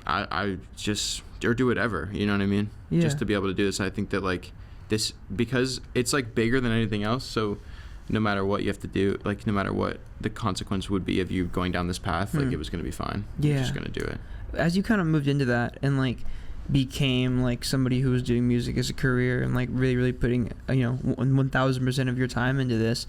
I just, or do whatever, you know what I mean?
Yeah.
Just to be able to do this. I think that like this, because it's like bigger than anything else. So no matter what you have to do, like no matter what the consequence would be of you going down this path, like it was going to be fine.
Yeah.
You're just going to do it.
As you kind of moved into that and like became like somebody who was doing music as a career and like really, really putting 1000% of your time into this,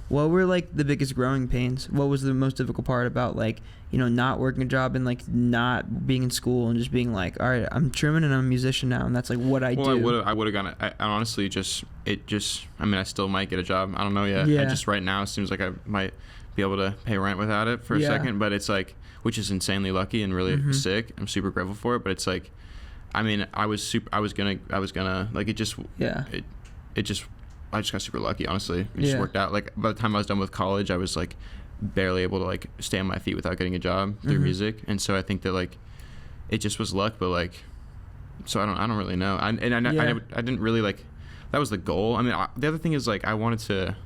what were like the biggest growing pains? What was the most difficult part about like, you know, not working a job and like not being in school and just being like, all right, I'm Truman and I'm a musician now, and that's like what I do.
I would have gone. I honestly I mean, I still might get a job. I don't know yet.
Yeah.
I just right now it seems like I might be able to pay rent without it for a second, but it's like, which is insanely lucky and really sick. I'm super grateful for it, but it's like, I mean, I was gonna like, it just I just got super lucky, honestly. It just worked out. Like, by the time I was done with college, I was like barely able to like stay on my feet without getting a job through music. And so I think that like it just was luck, but like, so I don't really know. I didn't really like, that was the goal. I mean, the other thing is like I went to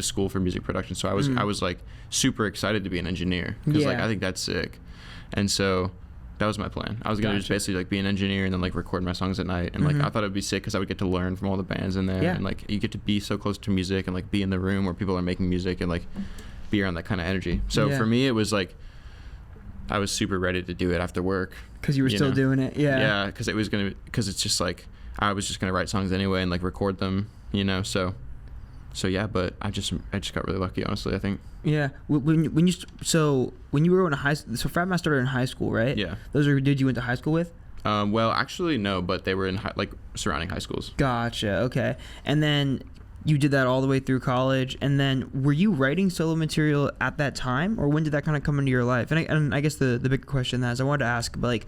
school for music production, so I was like super excited to be an engineer because like I think that's sick. And so that was my plan. I was gonna just basically like be an engineer and then like record my songs at night, and like I thought it'd be sick because I would get to learn from all the bands in there, and like you get to be so close to music and like be in the room where people are making music and like be around that kind of energy. So for me, it was like I was super ready to do it after work
because you were still doing it.
Yeah, because it's just like I was just gonna write songs anyway and like record them, you know. So So yeah, but I just got really lucky, honestly, I think.
Yeah. When you were in high school, so Frat Mass started in high school, right?
Yeah.
Those are dudes you went to high school with?
Well, actually, no, but they were in surrounding high schools.
Gotcha. Okay. And then you did that all the way through college. And then were you writing solo material at that time, or when did that kind of come into your life? And I guess the bigger question that is, I wanted to ask, like,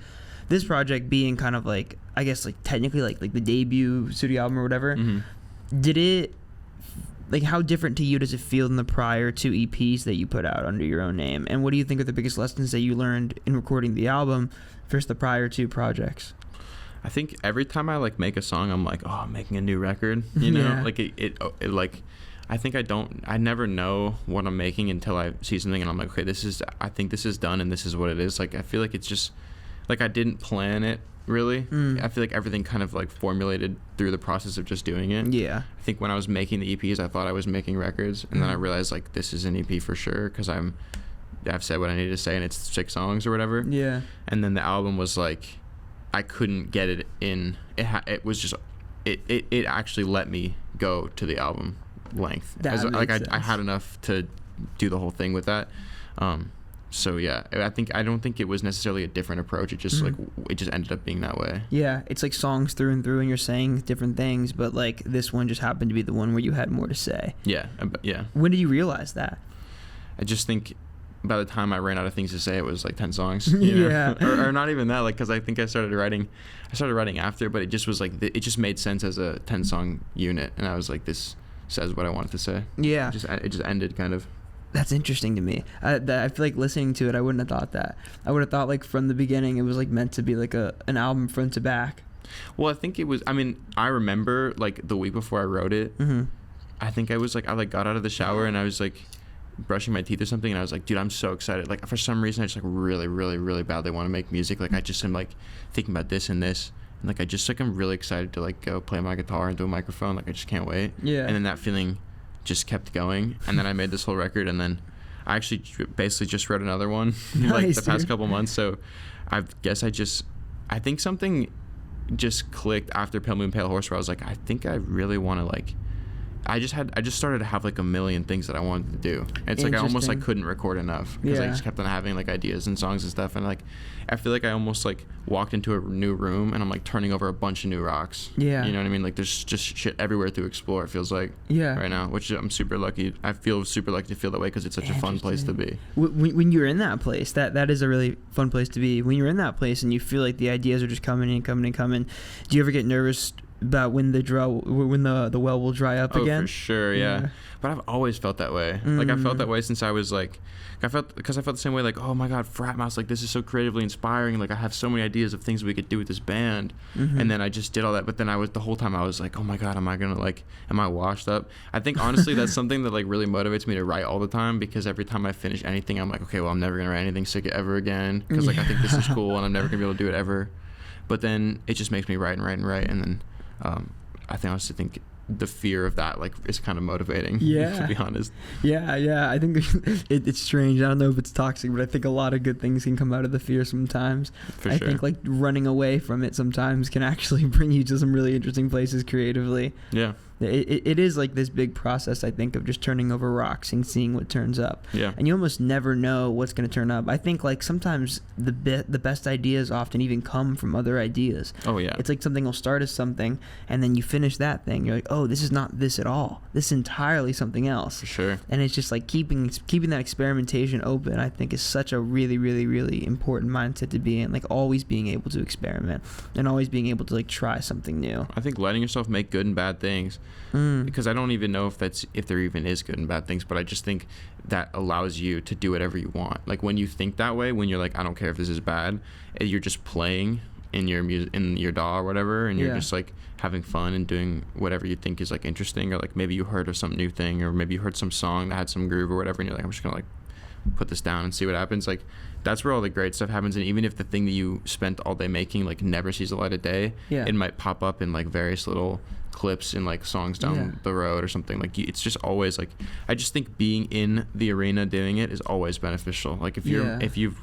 this project being kind of like, I guess, like technically like the debut studio album or whatever, did it, like, how different to you does it feel than the prior 2 EPs that you put out under your own name? And what do you think are the biggest lessons that you learned in recording the album versus the prior 2 projects?
I think every time I like make a song, I'm like, oh, I'm making a new record, you know?
Yeah.
Like it like, I think I never know what I'm making until I see something and I'm like, okay, I think this is done and this is what it is. Like, I feel like it's just, like, I didn't plan it really. I feel like everything kind of like formulated through the process of just doing it.
Yeah.
I think when I was making the EPs, I thought I was making records, and then I realized like this is an EP for sure because I've said what I needed to say and it's 6 songs or whatever.
Yeah.
And then the album was like, I couldn't get it in. It was just it actually let me go to the album length. I had enough to do the whole thing with that. So yeah, I don't think it was necessarily a different approach. It just it just ended up being that way.
Yeah, it's like songs through and through, and you're saying different things, but like this one just happened to be the one where you had more to say.
Yeah, yeah.
When did you realize that?
I just think by the time I ran out of things to say, it was like 10 songs. You know?
Yeah,
or not even that. Like, because I think I started writing after, but it just was like it just made sense as a 10-song unit, and I was like, this says what I wanted to say.
Yeah,
it just ended kind of.
That's interesting to me. I feel like listening to it, I wouldn't have thought that. I would have thought like from the beginning it was like meant to be like an album front to back.
Well, I think it was. I mean, I remember like the week before I wrote it. I think I was like, I got out of the shower and I was like brushing my teeth or something, and I was like, dude, I'm so excited. Like, for some reason I just like really, really, really badly want to make music. Like, I just am like thinking about this and this, and like I just like I'm really excited to like go play my guitar into a microphone. Like, I just can't wait. Yeah. And then that feeling just kept going, and then I made this whole record, and then I actually basically just wrote another one like the past couple months. So I guess I think something just clicked after Pale Moon Pale Horse, where I was like, I think I really want to like I just started to have like a million things that I wanted to do. And it's like I almost like couldn't record enough because I just kept on having like ideas and songs and stuff, and like I feel like I almost like walked into a new room and I'm like turning over a bunch of new rocks. Yeah. You know what I mean? Like there's just shit everywhere to explore, it feels like. Yeah. Right now, which I'm super lucky. I feel super lucky to feel that way because it's such a fun place to be.
When you're in that place, that is a really fun place to be. When you're in that place and you feel like the ideas are just coming and coming and coming, do you ever get nervous about when the well will dry up again?
Oh, for sure, yeah. But I've always felt that way. Like, I felt that way since I was like, I felt the same way, like, oh my God, Frat Mouse, like, this is so creatively inspiring. Like, I have so many ideas of things we could do with this band. And then I just did all that. But then the whole time I was like, oh my God, am I washed up? I think, honestly, that's something that, like, really motivates me to write all the time, because every time I finish anything, I'm like, okay, well, I'm never going to write anything sick ever again. Because, like, I think this is cool and I'm never going to be able to do it ever. But then it just makes me write. And then I honestly think the fear of that like is kind of motivating. To be honest. I think it's strange. I don't know if it's toxic, but I think a lot of good things can come out of the fear sometimes. I think like running away from it sometimes can actually bring you to some really interesting places creatively. It is like this big process, I think, of just turning over rocks and seeing what turns up. And you almost never know what's going to turn up. I think like sometimes the best ideas often even come from other ideas. It's like something will start as something, and then you finish that thing. You're like, oh, this is not this at all. This is entirely something else. For sure. And it's just like keeping that experimentation open, I think, is such a really, really, really important mindset to be in. Like always being able to experiment and always being able to like try something new. I think letting yourself make good and bad things. Because I don't even know if there even is good and bad things, but I just think that allows you to do whatever you want. Like when you think that way, when you're like, I don't care if this is bad, you're just playing in your music, in your DAW or whatever, and you're just like having fun and doing whatever you think is like interesting, or like maybe you heard of some new thing, or maybe you heard some song that had some groove or whatever, and you're like, I'm just gonna like put this down and see what happens. Like that's where all the great stuff happens. And even if the thing that you spent all day making like never sees the light of day, it might pop up in like various little clips in like songs down the road or something. Like it's just always like, I just think being in the arena doing it is always beneficial. Like if you're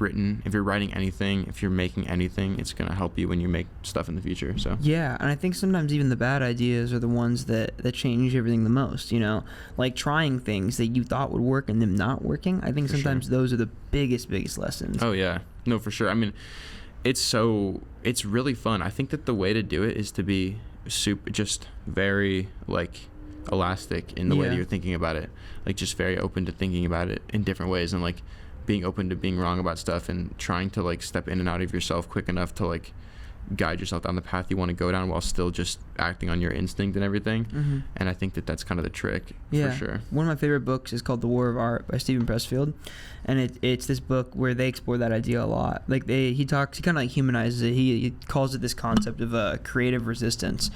writing anything, if you're making anything, it's gonna help you when you make stuff in the future. So
yeah, and I think sometimes even the bad ideas are the ones that change everything the most, you know, like trying things that you thought would work and them not working. I think sometimes those are the biggest lessons.
Oh yeah, no, for sure. I mean, it's really fun. I think that the way to do it is to be just very like elastic in the way that you're thinking about it, like just very open to thinking about it in different ways, and like being open to being wrong about stuff, and trying to like step in and out of yourself quick enough to like guide yourself down the path you want to go down while still just acting on your instinct and everything. And I think that that's kind of the trick. For sure. One
of my favorite books is called The War of Art by Stephen Pressfield, and it's this book where they explore that idea a lot. Like he kind of like humanizes it. He calls it this concept of creative resistance,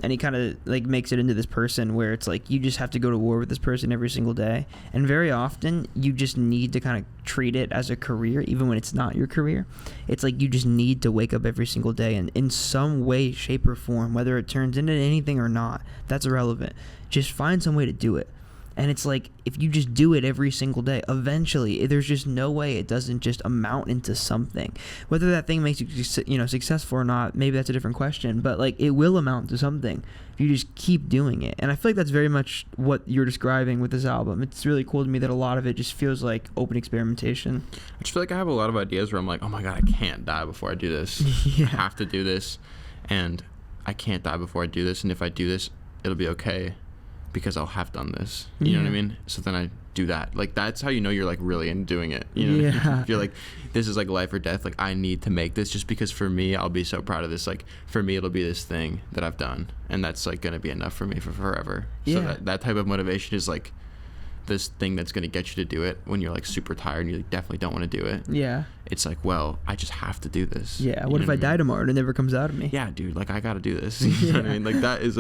and he kind of like makes it into this person where it's like you just have to go to war with this person every single day, and very often you just need to kind of treat it as a career, even when it's not your career. It's like you just need to wake up every single day and in some way, shape, or form, whether it turns into anything or not, that's irrelevant. Just find some way to do it. And it's like, if you just do it every single day, eventually, there's just no way it doesn't just amount into something. Whether that thing makes you, successful or not, maybe that's a different question. But, like, it will amount to something if you just keep doing it. And I feel like that's very much what you're describing with this album. It's really cool to me that a lot of it just feels like open experimentation.
I just feel like I have a lot of ideas where I'm like, oh, my God, I can't die before I do this. I have to do this. And I can't die before I do this. And if I do this, it'll be okay, because I'll have done this. You know what I mean? So then I do that. Like, that's how you know you're, like, really into doing it. You know what I mean? If you're like, this is, like, life or death. Like, I need to make this just because for me, I'll be so proud of this. Like, for me, it'll be this thing that I've done. And that's, like, going to be enough for me for forever. So that type of motivation is, like, this thing that's going to get you to do it when you're, like, super tired and you definitely don't want to do it.
Yeah.
It's like, well, I just have to do this.
Yeah. What if I die tomorrow and it never comes out of me?
Yeah, dude. Like, I got to do this. You know what I mean? Like, that is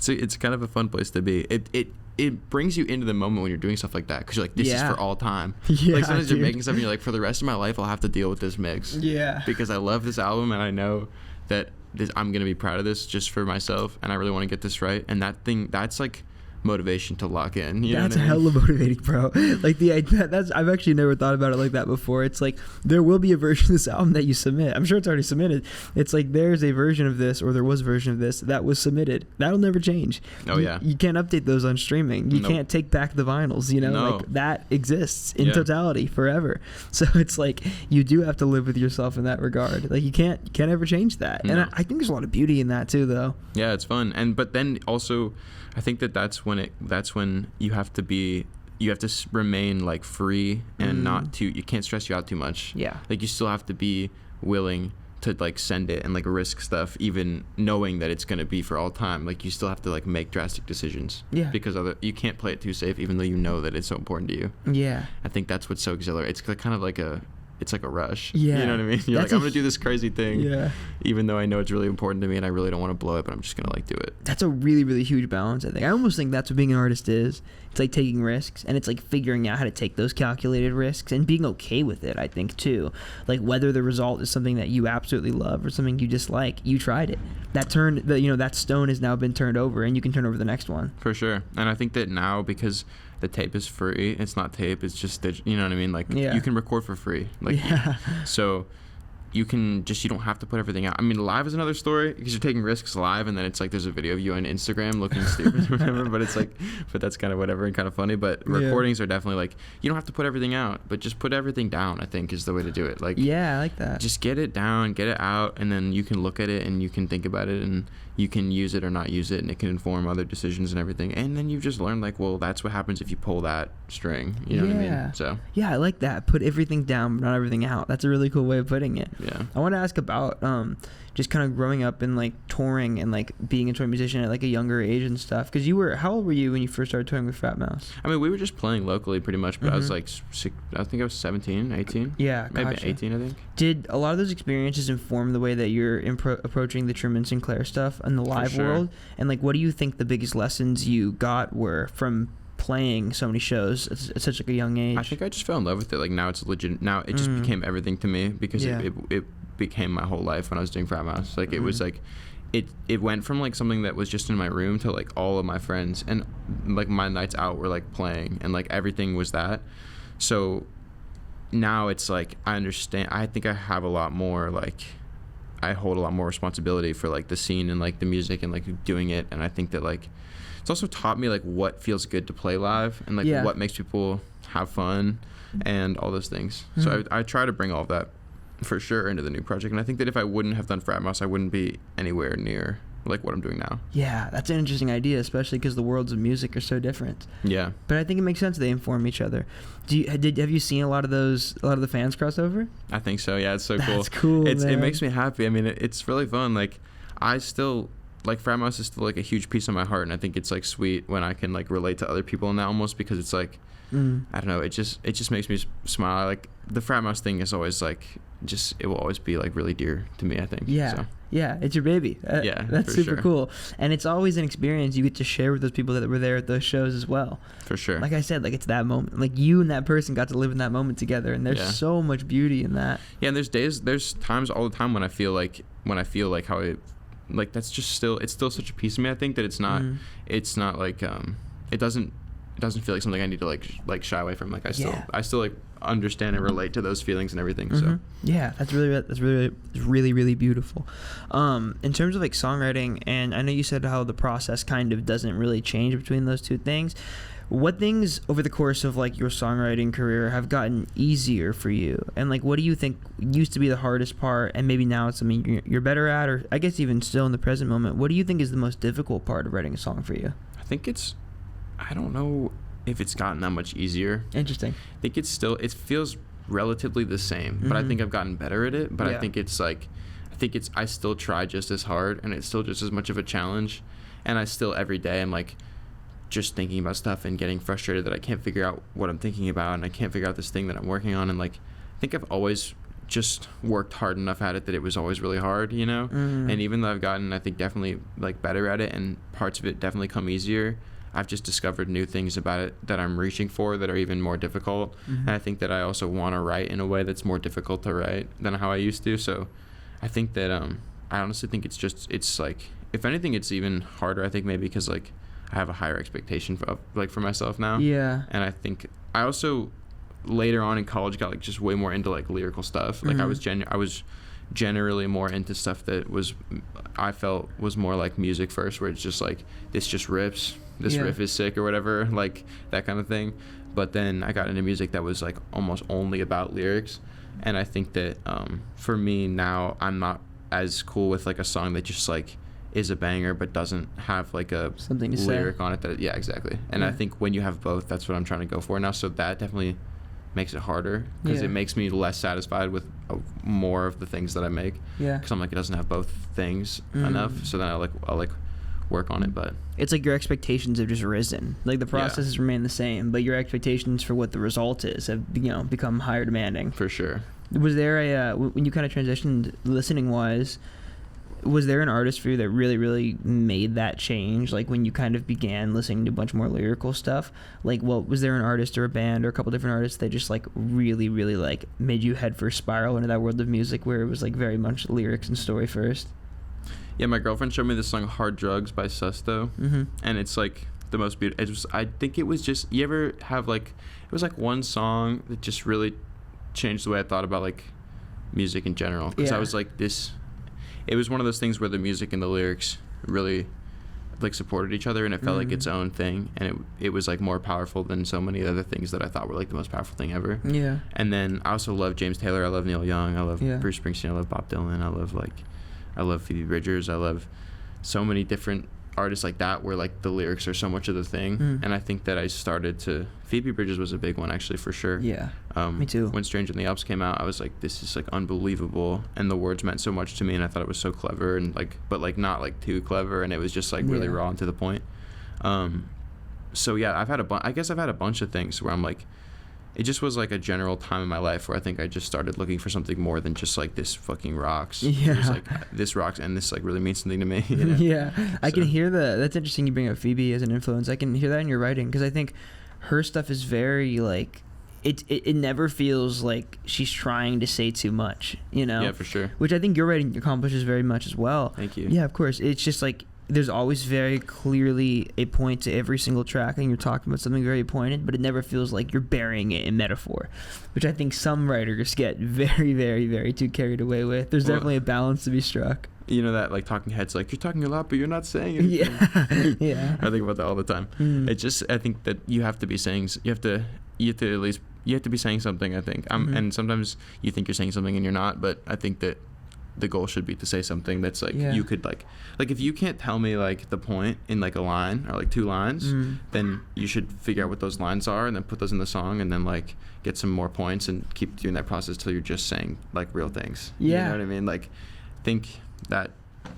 it's kind of a fun place to be. It brings you into the moment when you're doing stuff like that, because you're like, this is for all time. Like, sometimes you're making stuff and you're like, for the rest of my life, I'll have to deal with this mix. Yeah. Because I love this album and I know that I'm going to be proud of this just for myself, and I really want to get this right. And that's like motivation to lock in. You know what I mean?
Hella motivating, bro. Like, I've actually never thought about it like that before. It's like, there will be a version of this album that you submit. I'm sure it's already submitted. It's like, there's a version of this, or there was a version of this that was submitted. That'll never change. You can't update those on streaming. You can't take back the vinyls, you know? Like, that exists in totality forever. So it's like, you do have to live with yourself in that regard. Like, you can't ever change that. And I think there's a lot of beauty in that too, though.
Yeah, it's fun. But then also, I think that's when you have to remain, like, free and you can't stress you out too much. Yeah. Like, you still have to be willing to, like, send it and, like, risk stuff, even knowing that it's going to be for all time. Like, you still have to, like, make drastic decisions. Yeah. Because you can't play it too safe, even though you know that it's so important to you. Yeah. I think that's what's so exhilarating. It's kind of like it's like a rush. Yeah. You know what I mean? You're like, I'm going to do this crazy thing. Yeah. Even though I know it's really important to me and I really don't want to blow it, but I'm just going to, like, do it. That's a really, really huge balance, I think. I almost think that's what being an artist is. It's like taking risks, and it's like figuring out how to take those calculated risks and being okay with it, I think, too. Like, whether the result is something that you absolutely love or something you dislike, you tried it. That stone has now been turned over, and you can turn over the next one. For sure. And I think that now, because the tape is free, it's not tape, it's just you know what I mean? Like, you can record for free. Like, so you don't have to put everything out. I mean, live is another story, because you're taking risks live, and then it's like there's a video of you on Instagram looking stupid or whatever, but it's like, but that's kind of whatever and kind of funny. But recordings are definitely like, you don't have to put everything out, but just put everything down, I think, is the way to do it. Like, I like that. Just get it down, get it out, and then you can look at it and you can think about it, and you can use it or not use it, and it can inform other decisions and everything. And then you've just learned, like, well, that's what happens if you pull that string. You know what I mean? So I like that. Put everything down, but not everything out. That's a really cool way of putting it. Yeah. I want to ask about just kind of growing up and, like, touring and, like, being a touring musician at, like, a younger age and stuff. Because how old were you when you first started touring with Fat Mouse? I mean, we were just playing locally pretty much, but I was like, I think I was 17, 18. Yeah, maybe 18, I think. Did a lot of those experiences inform the way that you're approaching the Truman Sinclair stuff in the live world? And, like, what do you think the biggest lessons you got were from playing so many shows at such, like, a young age? I think I just fell in love with it. Like, now it's legit. Now it just became everything to me, because it became my whole life when I was doing Frat Mouse. Like, it was like, it went from like something that was just in my room to like all of my friends, and like my nights out were like playing, and like everything was that. So now it's like I understand. I think I have a lot more, like I hold a lot more responsibility for like the scene and like the music and like doing it. And I think that like it's also taught me like what feels good to play live, and like what makes people have fun and all those things. So I try to bring all of that for sure into the new project. And I think that if I wouldn't have done Frat Mouse, I wouldn't be anywhere near like what I'm doing now. Yeah,
that's an interesting idea, especially because the worlds of music are so different.
Yeah,
but I think it makes sense they inform each other. Have you seen a lot of the fans cross over?
I think so. Yeah, it's so cool.
That's cool.
It makes me happy. I mean, it's really fun. Like I still like Frat Mouse is still like a huge piece of my heart, and I think it's like sweet when I can like relate to other people in that, almost, because it's like I don't know, it just makes me smile. Like the Frat Mouse thing is always like it will always be like really dear to me, I think.
Yeah, it's your baby. That's super cool. And it's always an experience you get to share with those people that were there at those shows as well.
For sure.
Like I said, like it's that moment. Like you and that person got to live in that moment together, and there's so much beauty in that.
Yeah, and there's times all the time when I feel like how like that's just it's still such a piece of me, I think, that it's not like it doesn't feel like something I need to like shy away from. Like I still like understand and relate to those feelings and everything. So
yeah, that's really beautiful. In terms of like songwriting, and I know you said how the process kind of doesn't really change between those two things. What things over the course of like your songwriting career have gotten easier for you, and like what do you think used to be the hardest part, and maybe now it's something you're better at, or I guess even still in the present moment, what do you think is the most difficult part of writing a song for you?
I think I don't know if it's gotten that much easier.
Interesting.
I think it feels relatively the same, but I think I've gotten better at it. But I think I still try just as hard, and it's still just as much of a challenge. And I still every day I'm like just thinking about stuff and getting frustrated that I can't figure out what I'm thinking about, and I can't figure out this thing that I'm working on. And like I think I've always just worked hard enough at it that it was always really hard, you know? And even though I've gotten, I think, definitely like better at it, and parts of it definitely come easier, I've just discovered new things about it that I'm reaching for that are even more difficult. And I think that I also want to write in a way that's more difficult to write than how I used to. So I think that I honestly think it's like, if anything, it's even harder, I think, maybe because like I have a higher expectation for myself now.
Yeah.
And I think I also later on in college got like just way more into like lyrical stuff. Like I was generally more into stuff that I felt was more like music first, where it's just like this just rips, this riff is sick or whatever, like that kind of thing. But then I got into music that was like almost only about lyrics, and I think that for me now, I'm not as cool with like a song that just like is a banger but doesn't have like a
something to
lyric
say
on it. That exactly. And I think when you have both, that's what I'm trying to go for now. So that definitely makes it harder, because it makes me less satisfied with more of the things that I make.
Yeah.
Because I'm like, it doesn't have both things enough. So then I'll work on it. But
it's like your expectations have just risen. Like the process has remained the same, but your expectations for what the result is have become higher demanding.
For sure.
Was there when you kind of transitioned listening wise, was there an artist for you that really, really made that change? Like when you kind of began listening to a bunch more lyrical stuff, like was there an artist or a band or a couple different artists that just like really, really like made you head first spiral into that world of music where it was like very much lyrics and story first?
Yeah, my girlfriend showed me the song "Hard Drugs" by Susto, and it's like the most beautiful. I think it was just, you ever have like, it was like one song that just really changed the way I thought about like music in general, because I was like it was one of those things where the music and the lyrics really like supported each other, and it felt like its own thing, and it was like more powerful than so many other things that I thought were like the most powerful thing ever.
Yeah.
And then I also love James Taylor, I love Neil Young, I love Bruce Springsteen, I love Bob Dylan, I love Phoebe Bridgers, I love so many different artists like that, where like the lyrics are so much of the thing. And I think that I started to, Phoebe Bridgers was a big one actually, for sure.
Yeah. Me too.
When Stranger in the Alps came out, I was like, this is like unbelievable, and the words meant so much to me, and I thought it was so clever, and like, but like not like too clever, and it was just like really raw and to the point. So yeah, I've had a bunch of things where I'm like, it just was like a general time in my life where I think I just started looking for something more than just like this fucking rocks.
Yeah.
It was like, this rocks, and this like really means something to me. You know?
Yeah. I can hear that's interesting you bring up Phoebe as an influence. I can hear that in your writing, because I think her stuff is very like, it never feels like she's trying to say too much, you know?
Yeah, for sure.
Which I think your writing accomplishes very much as well.
Thank you.
Yeah, of course. It's just like there's always very clearly a point to every single track, and you're talking about something very pointed, but it never feels like you're burying it in metaphor, which I think some writers get very, very, very too carried away with. There's definitely a balance to be struck.
You know that like talking heads, like you're talking a lot, but you're not saying anything.
Yeah, yeah.
I think about that all the time. It just, I think that you have to be saying, you have to at least, you have to be saying something. I think, and sometimes you think you're saying something and you're not, but I think that the goal should be to say something that's like you could like if you can't tell me like the point in like a line or like 2 lines, then you should figure out what those lines are and then put those in the song and then like get some more points and keep doing that process till you're just saying like real things.
Yeah,
you know what I mean? Like, I think that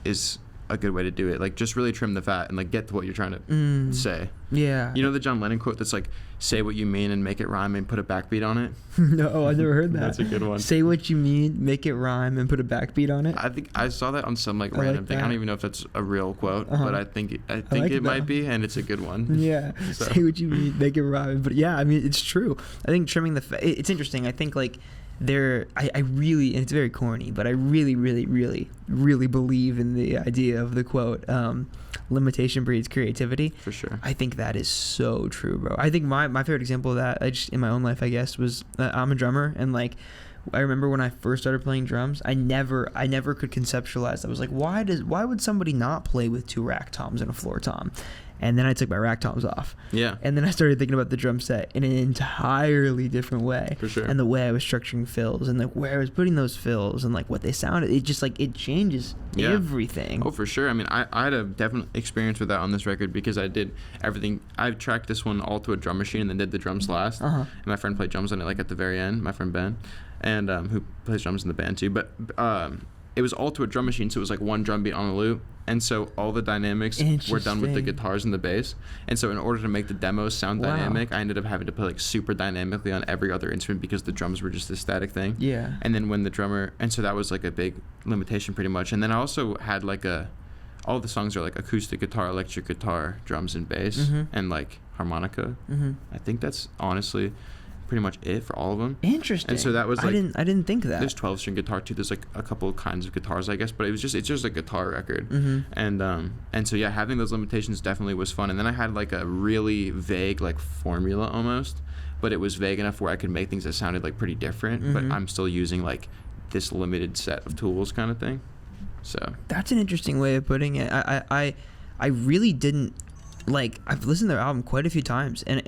is a good way to do it. Like, just really trim the fat and like get to what you're trying to say.
Yeah.
You know the John Lennon quote that's like, say what you mean and make it rhyme and put a backbeat on it?
No, I never heard that.
That's a good one.
Say what you mean, make it rhyme, and put a backbeat on it.
I think I saw that on some like random thing. I don't even know if that's a real quote, but I think it might be, and it's a good one.
Yeah. So. Say what you mean, make it rhyme. But yeah, I mean, it's true. I think trimming it's interesting. I think like I really, and it's very corny, but I really, really, really, really believe in the idea of the quote, limitation breeds creativity.
For sure. I
think that is so true, bro. I think my favorite example of that, just in my own life, I guess, was I'm a drummer, and like I remember when I first started playing drums, I never could conceptualize. I was like, why would somebody not play with 2 rack toms and a floor tom? And then I took my rack toms off. Yeah. And then I started thinking about the drum set in an entirely different way.
For sure.
And the way I was structuring fills and like where I was putting those fills and like what they sounded. It just like, it changes everything.
Oh, for sure. I mean, I had a definite experience with that on this record because I did everything. I tracked this one all to a drum machine and then did the drums last. And my friend played drums on it like at the very end, my friend Ben, and who plays drums in the band too. But it was all to a drum machine, so it was like one drum beat on a loop. And so all the dynamics were done with the guitars and the bass. And so in order to make the demos sound dynamic, I ended up having to play like super dynamically on every other instrument because the drums were just this static thing.
Yeah.
And then when the drummer, and so that was like a big limitation pretty much. And then I also had like all the songs are like acoustic guitar, electric guitar, drums and bass, and like harmonica. I think that's honestly pretty much it for all of them.
Interesting.
And so that was like,
I didn't think that.
There's 12-string guitar too. There's like a couple of kinds of guitars, I guess, but it's just a guitar record. And so yeah, having those limitations definitely was fun. And then I had like a really vague like formula almost, but it was vague enough where I could make things that sounded like pretty different, but I'm still using like this limited set of tools kind of thing. So
that's an interesting way of putting it. I really didn't like. I've listened to their album quite a few times, and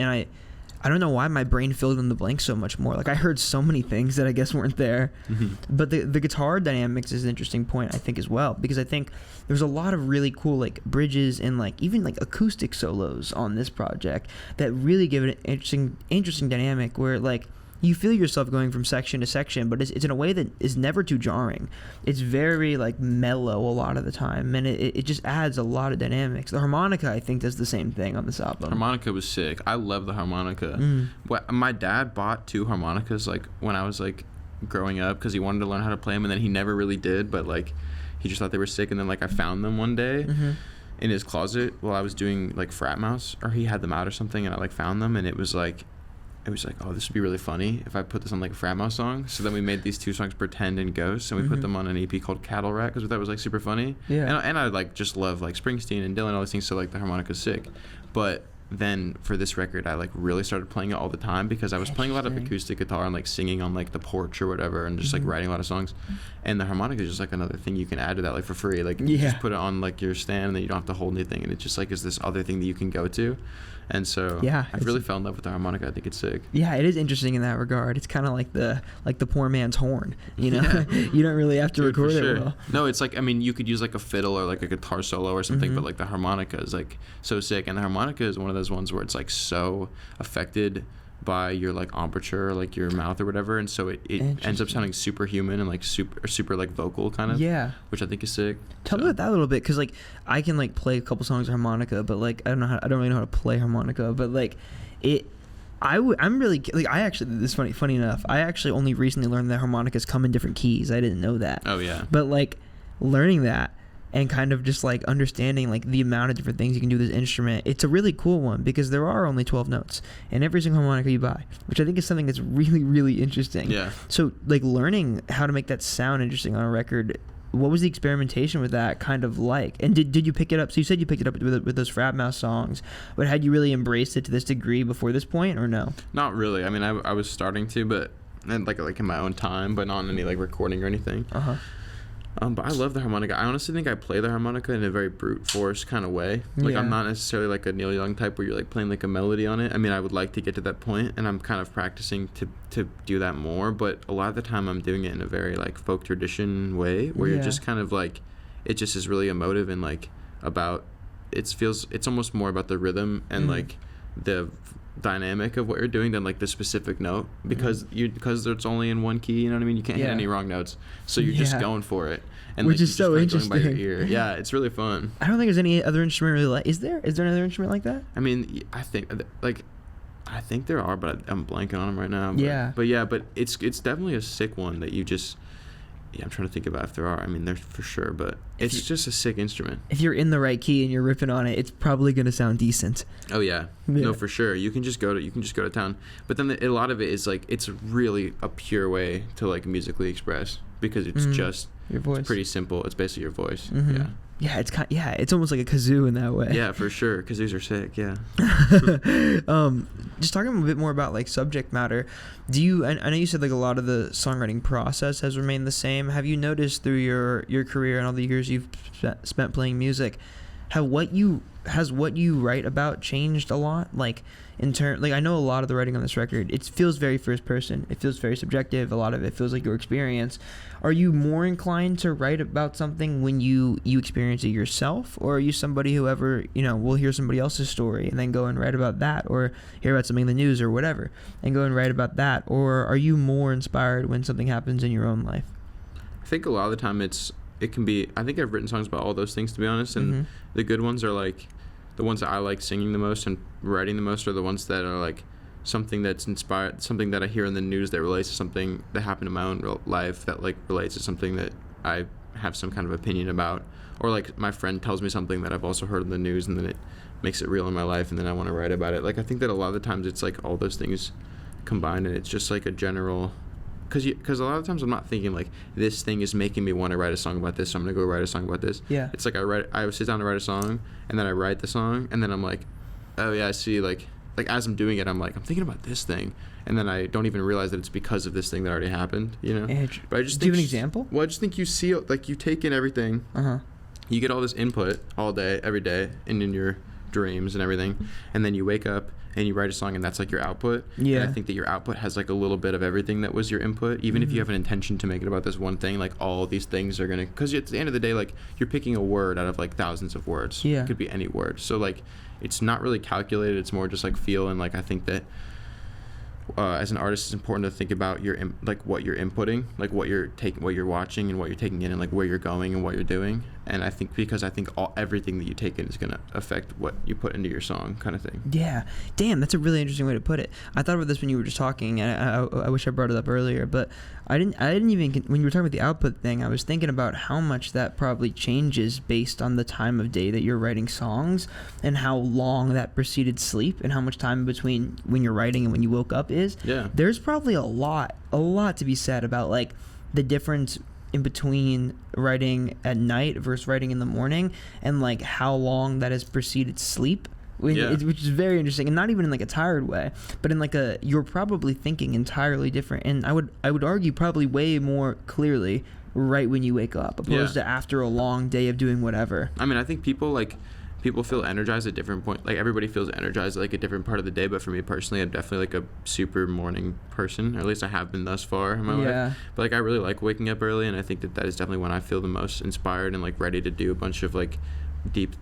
I don't know why my brain filled in the blanks so much more. Like I heard so many things that I guess weren't there. But the guitar dynamics is an interesting point, I think, as well, because I think there's a lot of really cool like bridges and like even like acoustic solos on this project that really give it an interesting dynamic where like you feel yourself going from section to section, but it's in a way that is never too jarring. It's very like mellow a lot of the time, and it just adds a lot of dynamics. The harmonica, I think, does the same thing on this album.
Harmonica was sick. I love the harmonica. My dad bought 2 harmonicas like when I was like growing up because he wanted to learn how to play them, and then he never really did, but like he just thought they were sick, and then like I found them one day in his closet while I was doing like Frat Mouse, or he had them out or something, and I like found them, and it was like, oh, this would be really funny if I put this on like a Frat Mouse song. So then we made these 2 songs, Pretend and Ghost, and we put them on an EP called Cattle Rat because that was like super funny. Yeah. And I like just love like Springsteen and Dylan and all these things, so like the harmonica's sick. But then for this record, I like really started playing it all the time because I was playing a lot of acoustic guitar and like singing on like the porch or whatever, and just like writing a lot of songs. And the harmonica is just like another thing you can add to that like for free. Like you just put it on like your stand, and then you don't have to hold anything, and it just like is this other thing that you can go to. And so I've really fell in love with the harmonica. I think it's sick.
Yeah, it is interesting in that regard. It's kind of like the poor man's horn, you know? You don't really have to record it well.
No, it's like, I mean, you could use like a fiddle or like a guitar solo or something, but like the harmonica is like so sick. And the harmonica is one of those ones where it's like so affected by your like embouchure or like your mouth or whatever, and so it ends up sounding super human and like super like vocal kind of, which I think is sick.
Tell me about that a little bit, because like I can like play a couple songs of harmonica, but like I don't really know how to play harmonica, but like I'm really like, I actually, this is funny enough, I actually only recently learned that harmonicas come in different keys. I didn't know that.
Oh yeah.
But like learning that and kind of just like understanding like the amount of different things you can do with this instrument. It's a really cool one because there are only 12 notes in every single harmonica you buy, which I think is something that's really, really interesting.
Yeah.
So like learning how to make that sound interesting on a record, what was the experimentation with that kind of like? And did you pick it up? So you said you picked it up with those Frat Mouse songs, but had you really embraced it to this degree before this point, or no?
Not really. I mean, I was starting to, but and like in my own time, but not in any like recording or anything. But I love the harmonica. I honestly think I play the harmonica in a very brute force kind of way. Like, I'm not necessarily like a Neil Young type where you're like playing like a melody on it. I mean, I would like to get to that point, and I'm kind of practicing to do that more. But a lot of the time, I'm doing it in a very like folk tradition way, where you're just kind of like, it just is really emotive and like about. It's almost more about the rhythm and like the dynamic of what you're doing than like the specific note, because it's only in one key, you know what I mean? You can't hit any wrong notes, so you're just going for it, and
which
like,
is so interesting
by your ear. Yeah, it's really fun.
I don't think there's any other instrument really like. Is there another instrument like that?
I mean, I think there are, but I'm blanking on them right now. But it's definitely a sick one that you just. Yeah, I'm trying to think about if there are. I mean, there's for sure, but it's just a sick instrument. If
you're in the right key and you're ripping on it, it's probably going to sound decent.
Oh yeah, no, for sure. You can just go to town. But then a lot of it is like, it's really a pure way to like musically express, because it's just
your voice.
It's pretty simple. It's basically your voice.
Yeah. Yeah, it's almost like a kazoo in that way.
Yeah, for sure. Kazoos are sick. Yeah.
Just talking a bit more about like subject matter. I know you said like a lot of the songwriting process has remained the same. Have you noticed through your career and all the years you've spent playing music, has what you write about changed a lot? Like I know a lot of the writing on this record, it feels very first person. It feels very subjective. A lot of it feels like your experience. Are you more inclined to write about something when you experience it yourself, or are you somebody who ever, will hear somebody else's story and then go and write about that, or hear about something in the news or whatever and go and write about that? Or are you more inspired when something happens in your own life?
I think a lot of the time it can be, I think I've written songs about all those things, to be honest, and the good ones are like, the ones that I like singing the most and writing the most are the ones that are like something that's inspired, something that I hear in the news that relates to something that happened in my own life, that like relates to something that I have some kind of opinion about, or like my friend tells me something that I've also heard in the news, and then it makes it real in my life, and then I want to write about it. Like, I think that a lot of the times it's like all those things combined, and it's just like a general, because a lot of times I'm not thinking like, this thing is making me want to write a song about this, so I'm gonna go write a song about this.
Yeah,
it's like I sit down to write a song, and then I write the song, and then I'm like, oh yeah, I see, like as I'm doing it, I'm like, I'm thinking about this thing, and then I don't even realize that it's because of this thing that already happened, But I just
do you have an example?
Well, I just think you see, like, you take in everything. You get all this input all day, every day, and in your dreams and everything, and then you wake up and you write a song, and that's like your output.
Yeah.
And I think that your output has like a little bit of everything that was your input, even if you have an intention to make it about this one thing. Like, all these things are gonna, because at the end of the day, like, you're picking a word out of like thousands of words.
Yeah.
It could be any word. So like, it's not really calculated. It's more just like feel, and like, I think that as an artist, it's important to think about what you're inputting, like what you're watching and what you're taking in, and like where you're going and what you're doing. And I think everything that you take in is going to affect what you put into your song, kind of thing.
Yeah. Damn, that's a really interesting way to put it. I thought about this when you were just talking, and I wish I brought it up earlier, but I didn't even, when you were talking about the output thing, I was thinking about how much that probably changes based on the time of day that you're writing songs, and how long that preceded sleep, and how much time between when you're writing and when you woke up is.
Yeah.
There's probably a lot to be said about like the difference in between writing at night versus writing in the morning, and like how long that has preceded sleep, which is very interesting, and not even in like a tired way, but in like you're probably thinking entirely different, and I would argue probably way more clearly right when you wake up, opposed to after a long day of doing whatever.
I mean, I think people feel energized at different points. Like, everybody feels energized at like a different part of the day, but for me personally, I'm definitely like a super morning person, or at least I have been thus far in my life. But like, I really like waking up early, and I think that is definitely when I feel the most inspired and like ready to do a bunch of like deep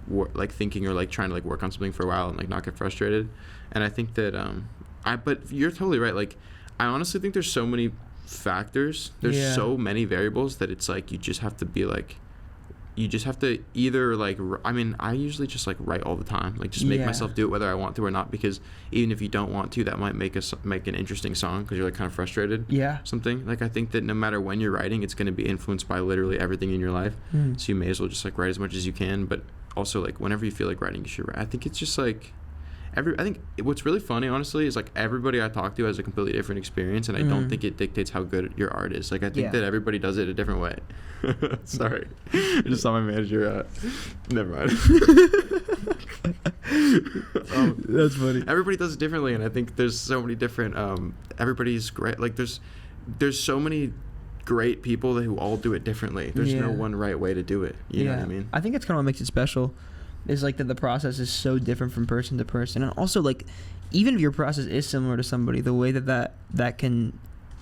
like thinking, or like trying to like work on something for a while and like not get frustrated. And I think that but you're totally right. Like, I honestly think there's so many factors, there's so many variables, that it's like you just have to be like, you just have to either like I mean, I usually just like write all the time, like just make myself do it whether I want to or not, because even if you don't want to, that might make an interesting song because you're like kind of frustrated. Something like, I think that no matter when you're writing, it's going to be influenced by literally everything in your life. So you may as well just like write as much as you can, but also like whenever you feel like writing, you should write. I think it's just like I think what's really funny, honestly, is like everybody I talk to has a completely different experience, and I don't think it dictates how good your art is. Like I think that everybody does it a different way. Sorry, I just saw my manager. Never mind.
That's funny.
Everybody does it differently, and I think there's so many different. Everybody's great. Like there's so many great people who all do it differently. There's no one right way to do it. You know what I mean?
I think it's kind of what makes it special. Is like that the process is so different from person to person, and also like even if your process is similar to somebody, the way that can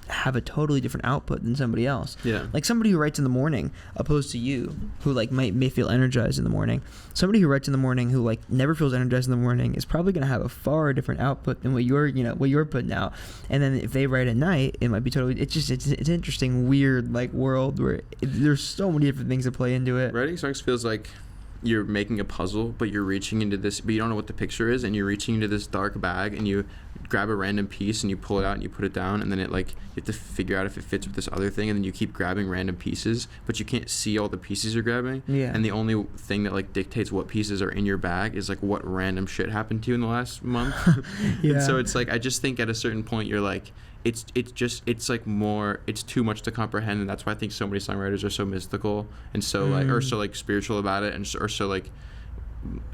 have a totally different output than somebody else. Like somebody who writes in the morning opposed to you who like may feel energized in the morning. Somebody who writes in the morning who like never feels energized in the morning is probably going to have a far different output than what you're putting out. And then if they write at night, it might be totally, it's an interesting weird like world where there's so many different things that play into it.
Writing songs feels like you're making a puzzle, but you're reaching into this, but you don't know what the picture is, and you're reaching into this dark bag, and you grab a random piece, and you pull it out, and you put it down, and then it like, you have to figure out if it fits with this other thing, and then you keep grabbing random pieces, but you can't see all the pieces you're grabbing. And the only thing that like dictates what pieces are in your bag is like what random shit happened to you in the last month. And so it's like, I just think at a certain point you're like, it's like more, it's too much to comprehend, and that's why I think so many songwriters are so mystical and so like, or so like spiritual about it, and or so like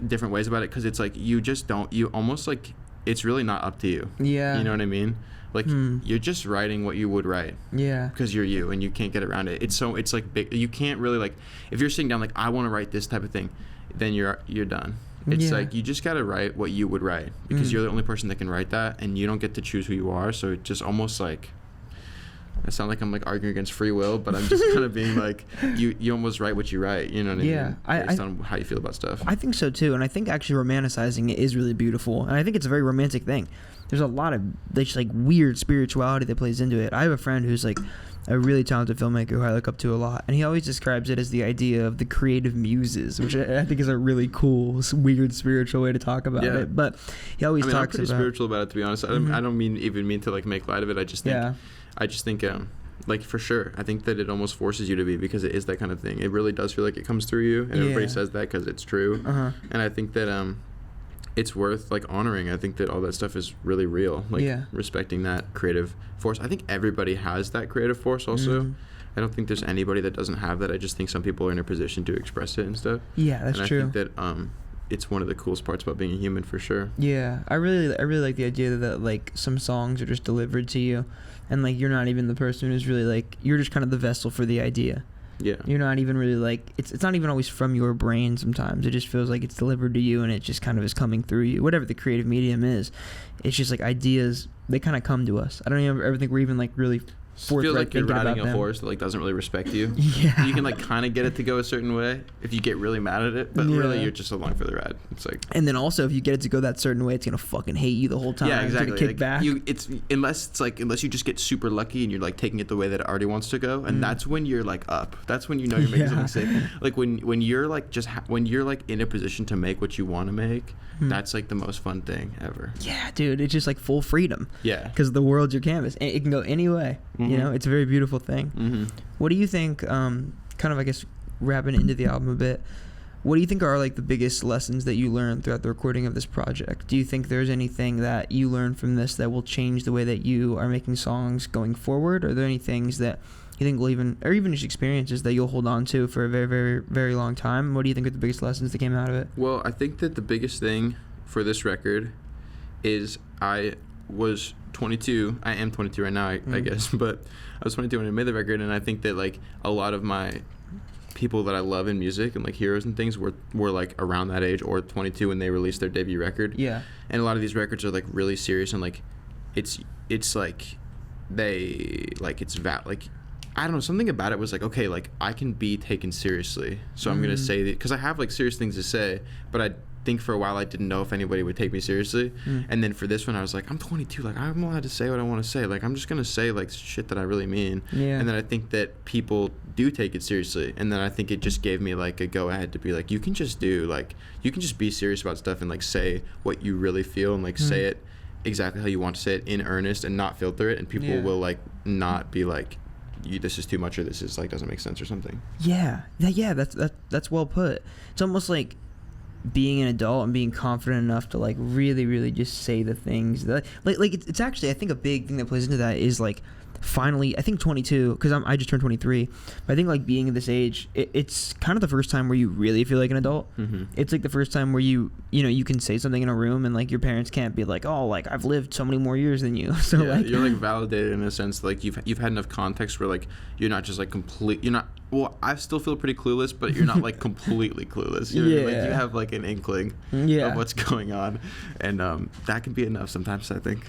different ways about it, because it's like you almost like it's really not up to you. You know what I mean? Like you're just writing what you would write. Because you're you, and you can't get around it. It's like big. You can't really like, if you're sitting down like I want to write this type of thing, then you're done. It's like you just gotta write what you would write, because you're the only person that can write that, and you don't get to choose who you are. So it just almost like, I sound like I'm like arguing against free will, but I'm just kind of being like, you almost write what you write. You know what I mean? Based on how you feel about stuff.
I think so too, and I think actually romanticizing it is really beautiful, and I think it's a very romantic thing. There's a lot of just like weird spirituality that plays into it. I have a friend who's like a really talented filmmaker who I look up to a lot, and he always describes it as the idea of the creative muses, which I think is a really cool, weird spiritual way to talk about it. But he always talks about. I'm pretty
spiritual about it, to be honest. I don't mean to like make light of it. I just think like for sure, I think that it almost forces you to be, because it is that kind of thing. It really does feel like it comes through you, and everybody says that because it's true. And I think that it's worth like honoring. I think that all that stuff is really real, like respecting that creative force. I think everybody has that creative force also. I don't think there's anybody that doesn't have that. I just think some people are in a position to express it and stuff.
That's true.
I think that it's one of the coolest parts about being a human, for sure.
I really like the idea that like some songs are just delivered to you, and like you're not even the person who's really like, you're just kind of the vessel for the idea. You're not even really like, it's not even always from your brain sometimes. It just feels like it's delivered to you, and it just kind of is coming through you. Whatever the creative medium is, it's just like ideas, they kind of come to us. I don't ever think we're even like really
feels like you're riding a horse that like doesn't really respect you. You can like kind of get it to go a certain way if you get really mad at it, but really you're just along for the ride. It's like,
and then also if you get it to go that certain way, it's gonna fucking hate you the whole time.
Exactly.
It's gonna kick back.
Unless you just get super lucky and you're like taking it the way that it already wants to go, and that's when you're like up. That's when you know you're making something sick. Like when you're like when you're like in a position to make what you want to make, that's like the most fun thing ever.
Dude, it's just like full freedom. Because the world's your canvas, and it can go any way. You know, it's a very beautiful thing. What do you think, kind of, I guess, wrapping into the album a bit, what do you think are like the biggest lessons that you learned throughout the recording of this project? Do you think there's anything that you learned from this that will change the way that you are making songs going forward? Are there any things that you think will even just experiences that you'll hold on to for a very, very, very long time? What do you think are the biggest lessons that came out of it?
Well, I think that the biggest thing for this record is I was 22. I am 22 right now, I guess, but I was 22 when I made the record, and I think that like a lot of my people that I love in music and like heroes and things were like around that age, or 22 when they released their debut record. And a lot of these records are like really serious, and like it's like they like like I don't know, something about it was like, okay, like I can be taken seriously, so I'm gonna say that, because I have like serious things to say, but think for a while I didn't know if anybody would take me seriously. And then for this one I was like, I'm 22, like I'm allowed to say what I want to say, like I'm just gonna say like shit that I really mean. And then I think that people do take it seriously, and then I think it just gave me like a go ahead to be like, you can just be serious about stuff and like say what you really feel and like say it exactly how you want to say it in earnest and not filter it, and people will like not be like, this is too much, or this is like doesn't make sense or something.
That's well put. It's almost like being an adult and being confident enough to like really just say the things that like it's actually, I think a big thing that plays into that is like finally, I think 22, because I just turned 23, but I think like being at this age, it's kind of the first time where you really feel like an adult. It's like the first time where you can say something in a room and like your parents can't be like, oh, like I've lived so many more years than you. So like
you're like validated in a sense, like you've had enough context where like you're not just like well, I still feel pretty clueless, but you're not like completely clueless. You know? Like you have like an inkling of what's going on, and that can be enough sometimes, I think.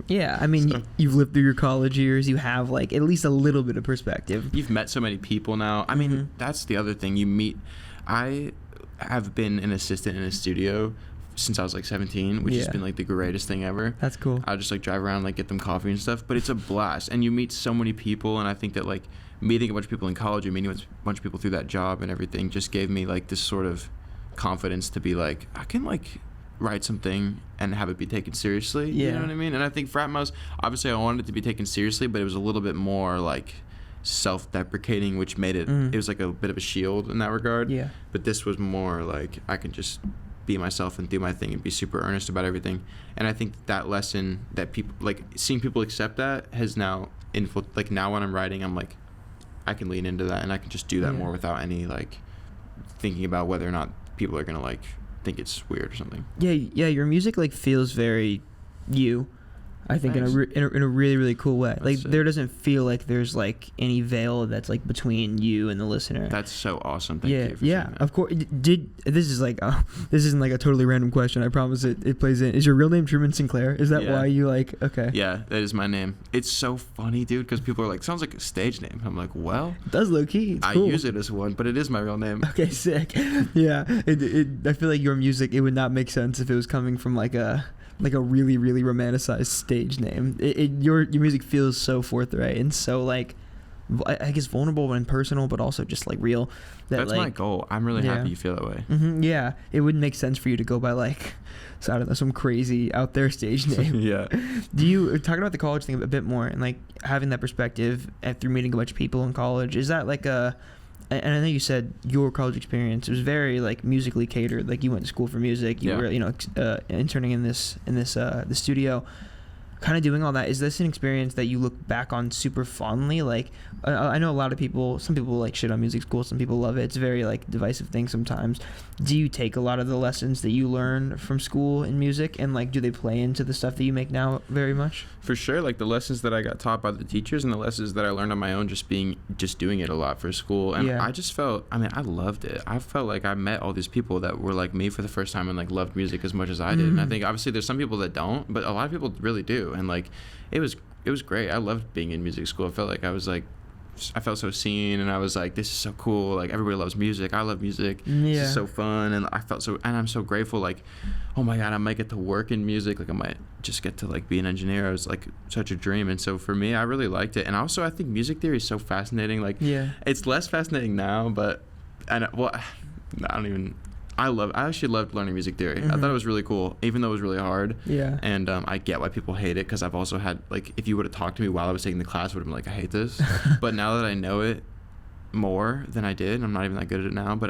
Yeah, I mean, you've lived through your college years. You have like at least a little bit of perspective.
You've met so many people now. I mean, that's the other thing. You meet. I have been an assistant in a studio since I was like 17, which has been like the greatest thing ever.
That's cool.
I'll just like drive around, like get them coffee and stuff, but it's a blast, and you meet so many people, and I think that like meeting a bunch of people in college and meeting a bunch of people through that job and everything just gave me like this sort of confidence to be like, I can like write something and have it be taken seriously. You know what I mean? And I think Frat Mouse, obviously I wanted it to be taken seriously, but it was a little bit more like self-deprecating, which made it it was like a bit of a shield in that regard. But this was more like I can just be myself and do my thing and be super earnest about everything. And I think that lesson that people like, seeing people accept that has now like now when I'm writing, I'm like, I can lean into that and I can just do that more without any like thinking about whether or not people are gonna like think it's weird or something.
Your music like feels very you, I think. Nice. in a really cool way. That's like sick. There doesn't feel like there's like any veil that's like between you and the listener.
That's so awesome. Thank you for saying that.
Of course. This is like this isn't like a totally random question, I promise. It plays in. Is your real name Truman Sinclair? Is that why you like? Okay, yeah,
that is my name. It's so funny, dude, because people are like, sounds like a stage name. I'm like, well,
it does low key.
I use it as one, but it is my real name.
Okay, sick. Yeah, I feel like your music, it would not make sense if it was coming from like a really romanticized stage name. Your music feels so forthright and so like, I guess vulnerable and personal, but also just like real.
That's like, my goal. I'm really happy you feel that way.
Yeah, it wouldn't make sense for you to go by like, so I don't know, some crazy out there stage name. Do you talk about the college thing a bit more and like having that perspective through meeting a bunch of people in college? Is that like and I know you said your college experience was very like musically catered. Like you went to school for music. You were interning in this the studio, kind of doing all that. Is this an experience that you look back on super fondly? Like I know a lot of people. Some people like shit on music school. Some people love it. It's a very like divisive thing sometimes. Do you take a lot of the lessons that you learned from school in music and like do they play into the stuff that you make now very much?
For sure, like the lessons that I got taught by the teachers and the lessons that I learned on my own, just doing it a lot for school. And I just felt, I mean, I loved it. I felt like I met all these people that were like me for the first time and like loved music as much as I did. And I think obviously there's some people that don't, but a lot of people really do. And like it was great. I loved being in music school. I felt like I felt so seen, and I was like, this is so cool. Like everybody loves music. I love music. This is so fun, and I'm so grateful. Like, oh my God, I might get to work in music. Like I might just get to like be an engineer. It was like such a dream, and so for me, I really liked it. And also, I think music theory is so fascinating. Like, it's less fascinating now, but I actually loved learning music theory. I thought it was really cool, even though it was really hard. And I get why people hate it, because I've also had, like, if you would have talked to me while I was taking the class, I would have been like, I hate this. But now that I know it more than I did, I'm not even that good at it now, but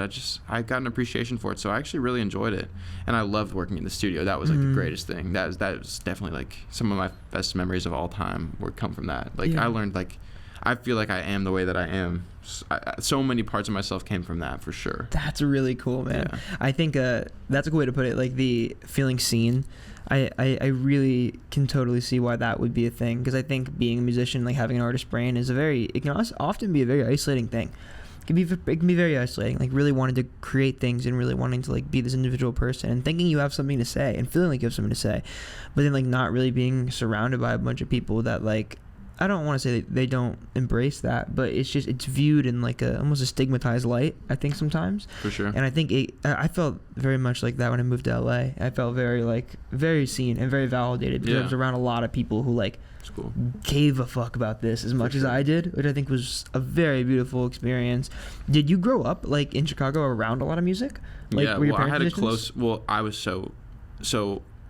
I got an appreciation for it, so I actually really enjoyed it. And I loved working in the studio. That was like the greatest thing. That was definitely like some of my best memories of all time would come from that. Like I learned, like, I feel like I am the way that I am. So many parts of myself came from that, for sure.
That's really cool, man. I think that's a good way to put it, like the feeling seen. I really can totally see why that would be a thing, because I think being a musician, like having an artist brain, it can often be a very isolating thing. It can be very isolating, like really wanting to create things and really wanting to like be this individual person and thinking you have something to say and feeling like you have something to say, but then like not really being surrounded by a bunch of people that like I don't want to say they don't embrace that, but it's viewed in like a almost a stigmatized light, I think, sometimes.
For sure.
And I think I felt very much like that when I moved to LA. I felt very seen and very validated because I was around a lot of people who like
cool.
gave a fuck about this as much as I did, which I think was a very beautiful experience. Did you grow up like in Chicago around a lot of music? Like,
yeah, well, I had a close. Well, I was so.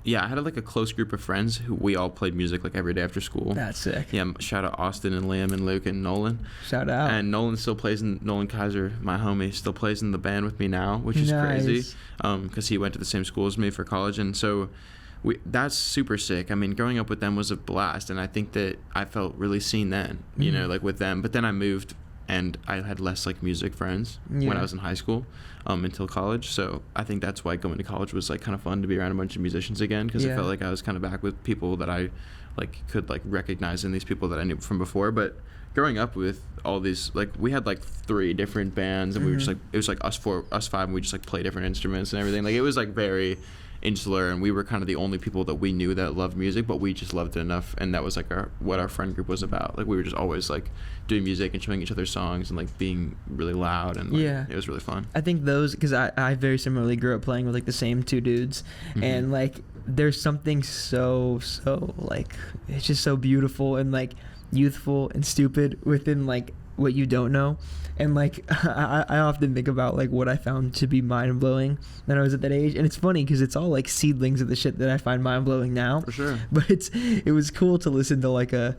Yeah, I had like a close group of friends who we all played music like every day after school.
That's sick.
Yeah, shout out Austin and Liam and Luke and Nolan.
Shout out.
And Nolan Kaiser, my homie, still plays in the band with me now, which is crazy. Because he went to the same school as me for college, and so that's super sick. I mean, growing up with them was a blast, and I think that I felt really seen then, you know, like with them. But then I moved, and I had less like music friends when I was in high school until college. So I think that's why going to college was like kind of fun to be around a bunch of musicians again, because I felt like I was kind of back with people that I like could like recognize in these people that I knew from before. But growing up with all these, like, we had like 3 different bands, and we were just like, it was like us 5, and we just like play different instruments and everything. Like, it was like very insular, and we were kind of the only people that we knew that loved music, but we just loved it enough, and that was like what our friend group was about. Like, we were just always like doing music and showing each other songs and like being really loud, and like, it was really fun.
I think those, because I very similarly grew up playing with like the same 2 dudes, and like there's something so like, it's just so beautiful and like youthful and stupid within like what you don't know. And like I often think about like what I found to be mind-blowing when I was at that age, and it's funny because it's all like seedlings of the shit that I find mind-blowing now.
For sure.
But it was cool to listen to like a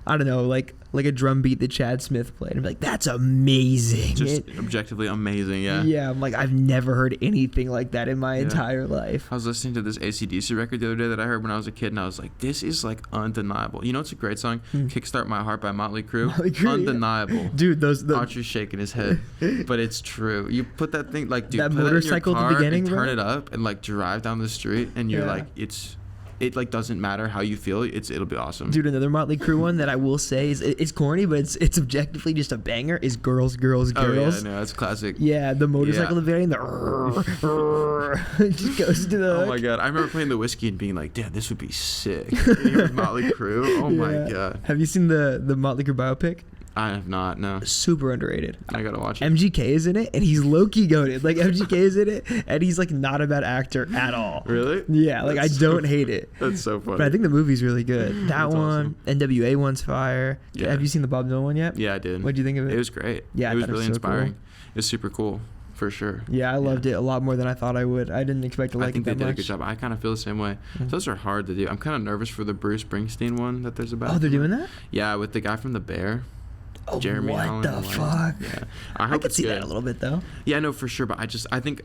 I don't know, like a drum beat that Chad Smith played, and be like, that's amazing.
Just objectively amazing.
Yeah, I'm like, I've never heard anything like that in my entire life.
I was listening to this AC/DC record the other day that I heard when I was a kid, and I was like, this is like undeniable. You know, it's a great song, Kickstart My Heart by Motley Crue. Undeniable.
Dude,
Archer's shaking his head, but it's true. You put that thing, like, dude,
that
put
motorcycle
that in your car
at the beginning,
and turn
bro?
it up and like drive down the street, and you're like, it like doesn't matter how you feel, it'll be awesome.
Dude, another Motley Crue one that I will say is, it's corny, but it's objectively just a banger, is Girls, Girls, Girls.
Oh yeah, no, that's classic.
Yeah, the motorcycle at the very end, it just goes to the
Oh my god, I remember playing the Whiskey and being like, damn, this would be sick. Here's Motley Crue. Oh my god.
Have you seen the Motley Crue biopic?
I have not, no.
Super underrated.
I gotta watch it.
MGK is in it, and he's low-key goated. Like, MGK is in it, and he's like not a bad actor at all.
Really?
Yeah, like, I don't hate it.
That's so funny.
But I think the movie's really good. That
That's
one,
awesome.
NWA one's fire.
Yeah.
Have you seen the Bob Dylan one yet?
Yeah, I did.
What'd you think of it?
It was great.
Yeah,
it was
I thought
really
so
inspiring.
cool.
It was super cool, for sure.
Yeah, I loved it a lot more than I thought I would. I didn't expect to like it that much.
I think they did a good job. I kind of feel the same way. Those are hard to do. I'm kind of nervous for the Bruce Springsteen one that there's about.
Oh, they're doing that?
Yeah, with the guy from The Bear.
Oh,
Jeremy
what
Allen
the fuck?
Yeah,
I could see that a little bit though.
Yeah, no, for sure. But I think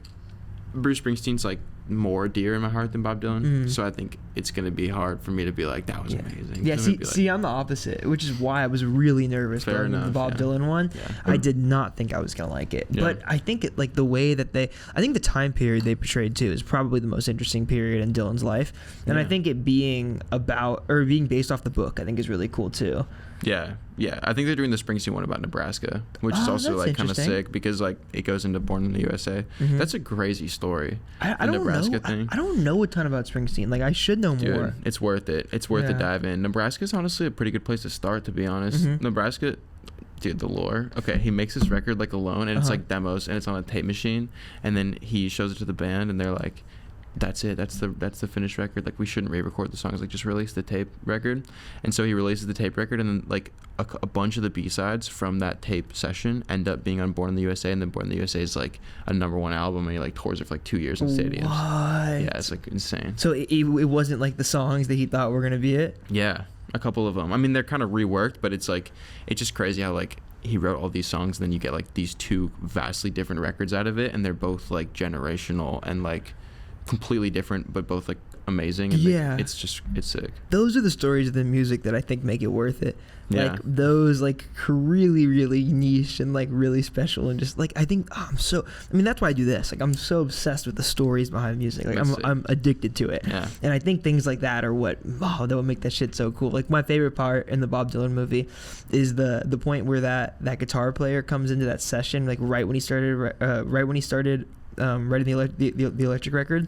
Bruce Springsteen's like more dear in my heart than Bob Dylan. So I think it's gonna be hard for me to be like, that was amazing.
Yeah, see, I'm the opposite, which is why I was really nervous going with the Bob Dylan one. Yeah. I did not think I was gonna like it, but I think it, like, the way that I think the time period they portrayed too is probably the most interesting period in Dylan's life, and I think it being based off the book, I think is really cool too.
Yeah. I think they're doing the Springsteen one about Nebraska, which is also like kind of sick because like it goes into Born in the USA. That's a crazy story.
I don't
Nebraska
know.
thing.
I don't know a ton about Springsteen. Like, I should know more.
Dude, it's worth it. It's worth the dive in. Nebraska's honestly a pretty good place to start, to be honest. Nebraska, dude, the lore. Okay, he makes this record like alone, and it's like demos, and it's on a tape machine, and then he shows it to the band, and they're like, that's it, that's the finished record, like, we shouldn't re-record the songs, like, just release the tape record. And so he releases the tape record, and then like a bunch of the B-sides from that tape session end up being on Born in the USA, and then Born in the USA is like a #1 album, and he like tours it for like 2 years in stadiums.
What?
Yeah, it's like insane.
So it wasn't like the songs that he thought were gonna be it?
Yeah, a couple of them. I mean, they're kind of reworked, but it's like, it's just crazy how like he wrote all these songs, and then you get like these 2 vastly different records out of it, and they're both like generational and like completely different, but both like amazing. And like, it's sick. Those
are the stories of the music that I think make it worth it.
Yeah.
Like, those like really, really niche and like really special, and just like, I think that's why I do this. Like, I'm so obsessed with the stories behind music. Like, I'm addicted to it.
Yeah.
And I think things like that are that would make that shit so cool. Like, my favorite part in the Bob Dylan movie is the point where that guitar player comes into that session, like right when he started writing the electric record.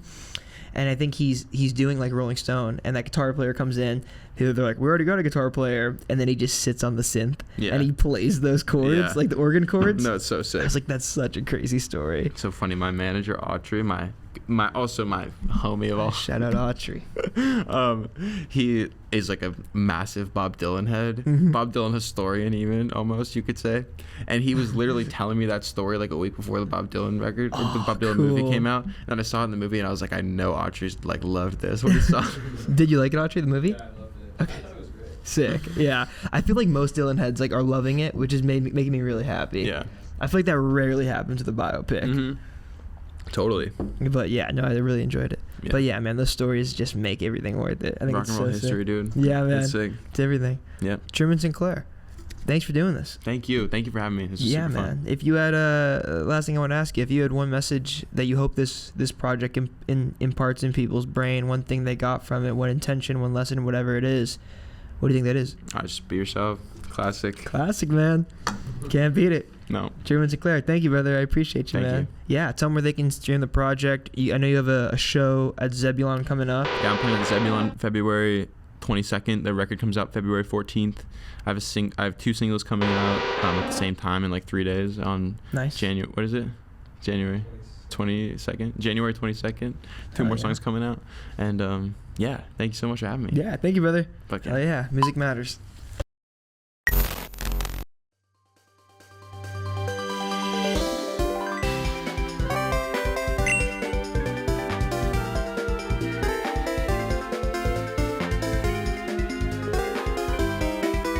and I think he's doing like Rolling Stone, and that guitar player comes in. They're like, we already got a guitar player, and then he just sits on the synth and he plays those chords, like the organ chords.
No, it's so sick.
I was like, that's such a crazy story.
So funny. My manager Autry, my homie of all.
Shout out Autry.
He is like a massive Bob Dylan head, Bob Dylan historian, even almost you could say. And he was literally telling me that story like a week before the Bob Dylan record, or the Bob Dylan movie came out. And I saw it in the movie, and I was like, I know Autry's like loved this when he saw it.
Did you like it, Autry, the movie?
Yeah, I loved it.
Okay.
I thought it was great.
Sick. Yeah, I feel like most Dylan heads like are loving it, which is making me really happy.
Yeah.
I feel like that rarely happens with a biopic.
Totally.
But yeah, no, I really enjoyed it.
Yeah.
But yeah, man, those stories just make everything worth it. I think
Rock
it's
and roll
so
history,
sick.
dude.
Yeah, man.
It's sick.
It's everything.
Yeah.
Truman Sinclair, thanks for doing this.
Thank you for having me. This was
Yeah,
super
man.
fun.
If you had last thing I want to ask you, if you had one message that you hope this project imparts in people's brain, one thing they got from it, one intention, one lesson, whatever it is, what do you think that is?
Just be yourself. Classic.
Classic, man. Can't beat it.
No.
Truman Sinclair, thank you, brother. I appreciate you,
Thank
man.
you.
Yeah, tell them where they can stream the project. I know you have a show at Zebulon coming up.
Yeah, I'm playing at Zebulon February 22nd. The record comes out February 14th. I have 2 singles coming out at the same time in like 3 days on
Nice.
January 22nd. January 22nd. 2 more songs coming out. And yeah, thank you so much for having me.
Yeah, thank you, brother.
Okay.
Hell yeah, music matters.